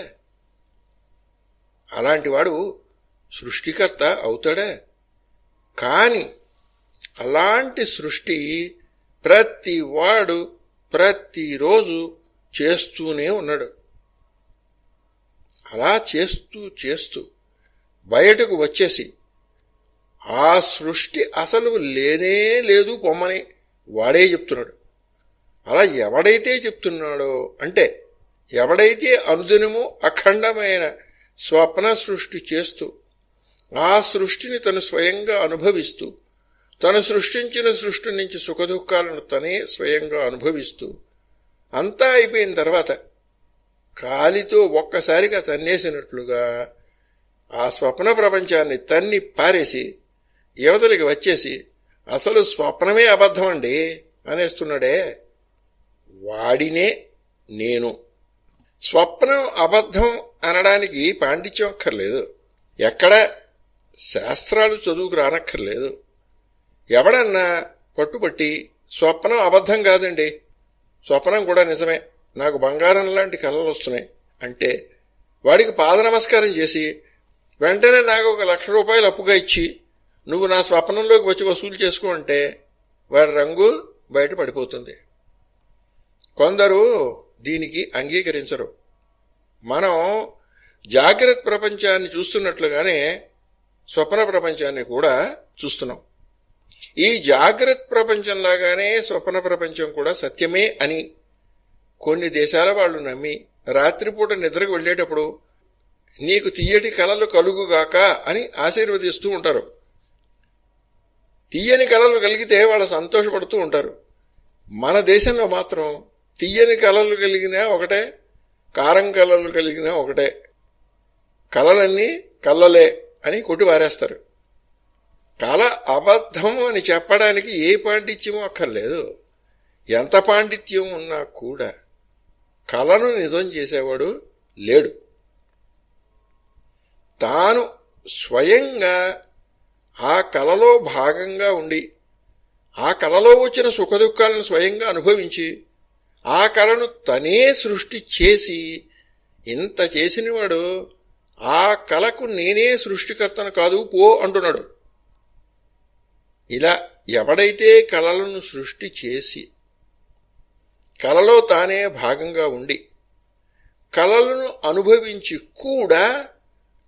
అలాంటివాడు సృష్టికర్త అవుతాడా? కాని అలాంటి సృష్టి ప్రతివాడు ప్రతిరోజు చేస్తూనే ఉన్నాడు. అలా చేస్తూ బయటకు వచ్చేసి ఆ సృష్టి అసలు లేనే లేదు పొమ్మని వాడే చెప్తున్నాడు. అలా ఎవడైతే చెప్తున్నాడో అంటే ఎవడైతే అనుదినము అఖండమైన స్వప్న సృష్టి చేస్తూ ఆ సృష్టిని తను స్వయంగా అనుభవిస్తూ తను సృష్టించిన సృష్టి నుంచి సుఖదుఖాలను తనే స్వయంగా అనుభవిస్తూ అంతా అయిపోయిన తర్వాత కాలితో ఒక్కసారిగా తన్నేసినట్లుగా ఆ స్వప్న ప్రపంచాన్ని తన్ని పారేసి యువతలికి వచ్చేసి అసలు స్వప్నమే అబద్ధమండి అనేస్తున్నాడే, వాడినే నేను. స్వప్నం అబద్ధం అనడానికి పాండిత్యం అక్కర్లేదు, ఎక్కడ శాస్త్రాలు చదువుకు రానక్కర్లేదు. ఎవడన్నా పట్టుబట్టి స్వప్నం అబద్ధం కాదండి, స్వప్నం కూడా నిజమే, నాకు బంగారం లాంటి కళలు వస్తున్నాయి అంటే వాడికి పాద నమస్కారం చేసి వెంటనే నాకు 1,00,000 రూపాయలు అప్పుగా ఇచ్చి నువ్వు నా స్వప్నంలోకి వచ్చి వసూలు చేసుకో అంటే వాడి రంగు బయట పడిపోతుంది. కొందరు దీనికి అంగీకరించరు. మనం జాగ్రత్త ప్రపంచాన్ని చూస్తున్నట్లుగానే స్వప్న ప్రపంచాన్ని కూడా చూస్తున్నాం. ఈ జాగ్రత్త ప్రపంచంలాగానే స్వప్న ప్రపంచం కూడా సత్యమే అని కొన్ని దేశాల వాళ్ళు నమ్మి రాత్రిపూట నిద్రకు వెళ్ళేటప్పుడు నీకు తీయటి కలలు కలుగుగాక అని ఆశీర్వదిస్తూ ఉంటారు. తీయని కలలు కలిగితే వాళ్ళు సంతోషపడుతూ ఉంటారు. మన దేశంలో మాత్రం తీయని కలలు కలిగినా ఒకటే, కారం కలలు కలిగినా ఒకటే, కలలన్నీ కళ్ళలే అని కొట్టివారేస్తారు. కళ అబద్ధం అని చెప్పడానికి ఏ పాండిత్యమో అక్కర్లేదు. ఎంత పాండిత్యం ఉన్నా కూడా కళను నిజం చేసేవాడు లేడు. తాను స్వయంగా ఆ కళలో భాగంగా ఉండి ఆ కళలో వచ్చిన సుఖదుఖాలను స్వయంగా అనుభవించి ఆ కళను తనే సృష్టి చేసి ఇంత చేసినవాడు ఆ కళకు నేనే సృష్టికర్తను కాదు పో అంటున్నాడు. ఇలా ఎవడైతే కళలను సృష్టి చేసి కలలో తానే భాగంగా ఉండి కలలను అనుభవించి కూడా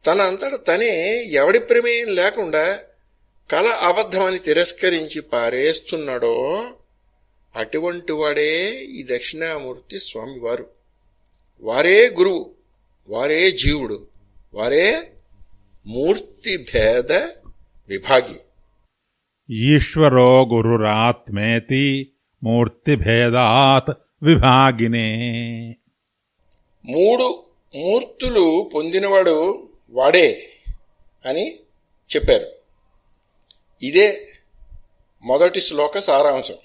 తనంతట తనే ఎవడి ప్రమేయం లేకుండా కల అబద్ధమని తిరస్కరించి పారేస్తున్నాడో అటువంటి వాడే ఈ దక్షిణామూర్తి స్వామివారు. వారే గురువు, వారే జీవుడు, వారే మూర్తి భేద విభాగి. ఈశ్వరో గురురాత్మేతి మూర్తిభేదాత్ విభాగినే. 3 మూర్తులు పొందినవాడు వాడే అని చెప్పారు. ఇదే మొదటి శ్లోక సారాంశం.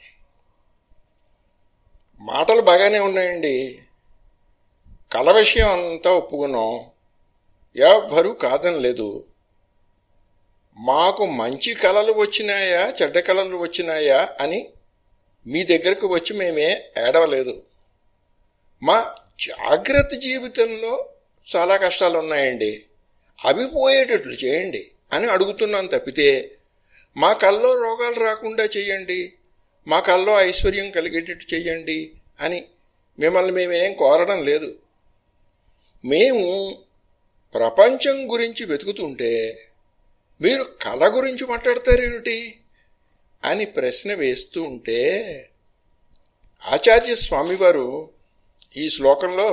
మాటలు బాగానే ఉన్నాయండి, కళ విషయం అంతా ఒప్పుకున్నాం, ఎవ్వరూ కాదని లేదు. మాకు మంచి కళలు వచ్చినాయా చెడ్డ కళలు వచ్చినాయా అని మీ దగ్గరకు వచ్చి మేమే ఏడవలేదు. మా జాగ్రత్త జీవితంలో చాలా కష్టాలు ఉన్నాయండి, అవి పోయేటట్లు చేయండి అని అడుగుతున్నాను తప్పితే మా కల్లో రోగాలు రాకుండా చెయ్యండి, మా కల్లో ఐశ్వర్యం కలిగేటట్టు చెయ్యండి అని మిమ్మల్ని మేమేం కోరడం లేదు. మేము ప్రపంచం గురించి వెతుకుతుంటే మీరు కళ గురించి మాట్లాడతారేమిటి అని ప్రశ్న వేస్తూ ఉంటే ఆచార్య స్వామివారు ఈ శ్లోకంలో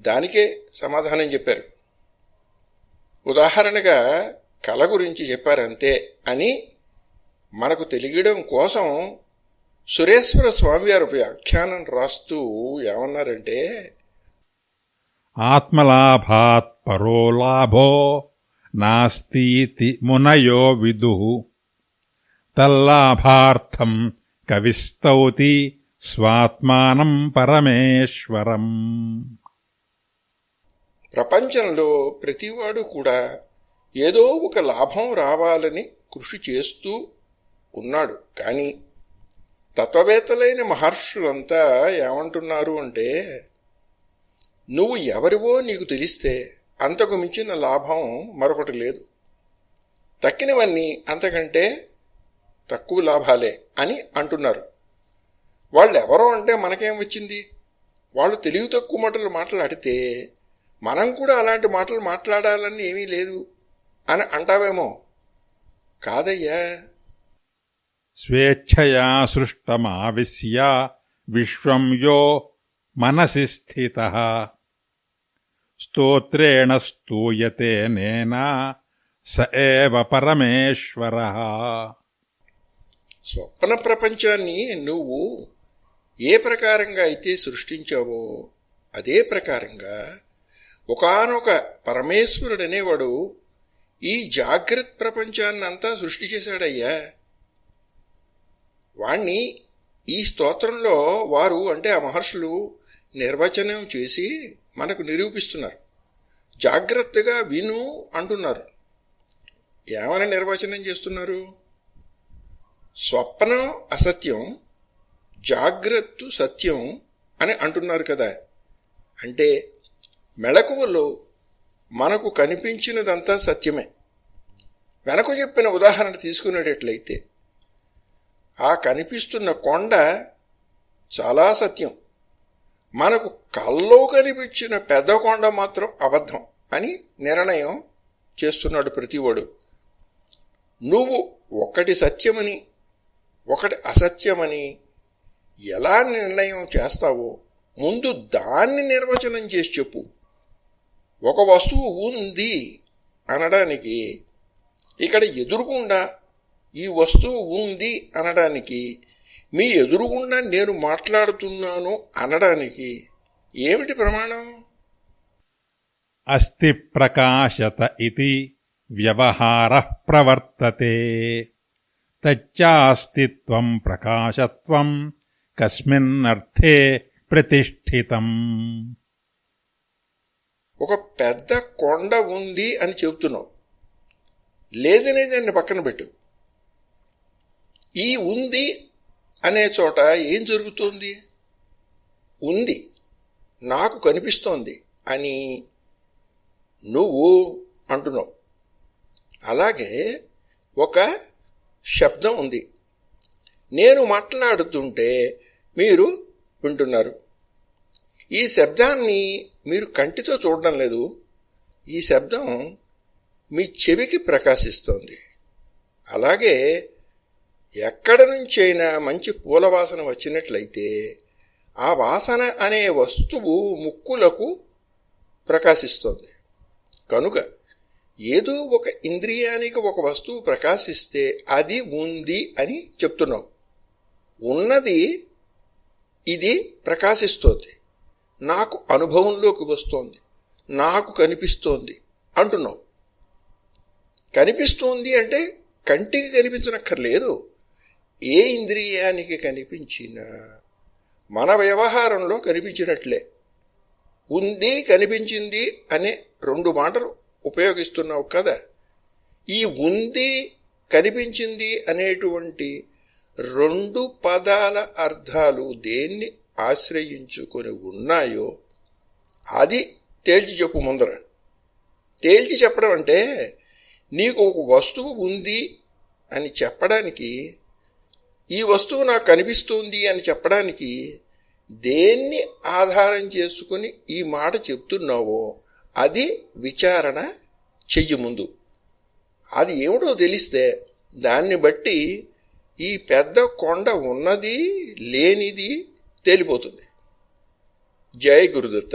దానికే సమాధానం చెప్పారు. ఉదాహరణగా కళ గురించి చెప్పారంతే అని మనకు తెలియడం కోసం సురేశ్వర స్వామివారి వ్యాఖ్యానం రాస్తూ ఏమన్నారంటే, ఆత్మలాభాత్ పరో లాభో నాస్తీతి మునయో విదుః తల్లాభార్థం కవిస్తౌతి స్వాత్మానం పరమేశ్వరం. ప్రపంచంలో ప్రతివాడు కూడా ఏదో ఒక లాభం రావాలని కృషి చేస్తూ ఉన్నాడు. కానీ తత్వవేత్తలైన మహర్షులంతా ఏమంటున్నారు అంటే, నువ్వు ఎవరివో నీకు తెలిస్తే అంతకు మించిన లాభం మరొకటి లేదు, తక్కినవన్నీ అంతకంటే తక్కువ లాభాలే అని అంటున్నారు. వాళ్ళు ఎవరో అంటే మనకేం వచ్చింది? వాళ్ళు తెలివి తక్కువ మాటలు మాట్లాడితే మనం కూడా అలాంటి మాటలు మాట్లాడాలని ఏమీ లేదు అని అంటావేమో. కాదయ్యా, స్వేచ్ఛయా సృష్టమావిశ్య విశ్వం యో మనసి స్థితః స్తోత్రేణ స్తూయతే నేనా స ఏవ పరమేశ్వరః. స్వప్న ప్రపంచాన్ని నువ్వు ఏ ప్రకారంగా అయితే సృష్టించావో అదే ప్రకారంగా ఒకానొక పరమేశ్వరుడనేవాడు ఈ జాగ్రత్త ప్రపంచాన్నంతా సృష్టి చేశాడయ్యా. వాణ్ణి ఈ స్తోత్రంలో వారు అంటే ఆ మహర్షులు నిర్వచనం చేసి మనకు నిరూపిస్తున్నారు. జాగ్రత్తగా విను అంటున్నారు. ఏమని నిర్వచనం చేస్తున్నారు? స్వప్నం అసత్యం, జాగ్రత్త సత్యం అని అంటున్నారు కదా. అంటే మెళకువలో మనకు కనిపించినదంతా సత్యమే. వెనక చెప్పిన ఉదాహరణ తీసుకునేటట్లయితే ఆ కనిపిస్తున్న కొండ చాలా సత్యం, మనకు కల్లో కనిపించిన పెద్ద కొండ మాత్రం అబద్ధం అని నిర్ణయం చేస్తున్నాడు ప్రతివాడు. నువ్వు ఒకటి సత్యమని ఒకటి అసత్యమని ఎలా నిర్ణయం చేస్తావో ముందు దాన్ని నిర్వచనం చేసి చెప్పు. ఒక వస్తువు ఉంది అనడానికి, ఇక్కడ ఎదురుగుండా ఈ వస్తువు ఉంది అనడానికి, మీ ఎదురుగుండా నేను మాట్లాడుతున్నాను అనడానికి ఏమిటి ప్రమాణం? అస్తి ప్రకాశత ఇతి వ్యవహారః ప్రవర్తతే తచ్చాస్తిత్వం ప్రకాశత్వం కస్మిన్నర్థే ప్రతిష్ఠితం. ఒక పెద్ద కొండ ఉంది అని చెబుతున్నావు, లేదనే దాన్ని పక్కన పెట్టు. ఈ ఉంది అనే చోట ఏం జరుగుతోంది? ఉంది, నాకు కనిపిస్తోంది అని నువ్వు అంటున్నావు. అలాగే ఒక శబ్దం ఉంది, నేను మాట్లాడుతుంటే మీరు వింటున్నారు. ఈ శబ్దాన్ని మీరు కంటితో చూడడం లేదు. ఈ శబ్దం మీ చెవికి ప్రకాశిస్తోంది. అలాగే ఎక్కడ నుంచైనా మంచి పూల వాసన వచ్చినట్లయితే ఆ వాసన అనే వస్తువు ముక్కులకు ప్రకాశిస్తోంది. కనుక ఏదో ఒక ఇంద్రియానికి ఒక వస్తువు ప్రకాశిస్తే అది ఉంది అని చెప్తున్నాం. ఉన్నది ఇది ప్రకాశిస్తోంది, నాకు అనుభవంలోకి వస్తోంది, నాకు కనిపిస్తోంది అంటున్నాం. కనిపిస్తోంది అంటే కంటికి కనిపించనక్కర్లేదు. ఏ ఇంద్రియానికి కనిపించినా మన వ్యవహారంలో కనిపించినట్లే. ఉంది, కనిపించింది అనే 2 మాటలు ఉపయోగిస్తున్నావు కదా. ఈ ఉంది, కనిపించింది అనేటువంటి 2 పదాల అర్థాలు దేన్ని ఆశ్రయించుకొని ఉన్నాయో అది తేల్చి చెప్పు ముందర. తేల్చి చెప్పడం అంటే నీకు ఒక వస్తువు ఉంది అని చెప్పడానికి, ఈ వస్తువు నాకు కనిపిస్తుంది అని చెప్పడానికి దేన్ని ఆధారం చేసుకుని ఈ మాట చెప్తున్నావో అది విచారణ చెయ్యి ముందు. అది ఏమిటో తెలిస్తే దాన్ని బట్టి ఈ పెద్ద కొండ ఉన్నది లేనిది తేలిపోతుంది. జై గురుదత్త.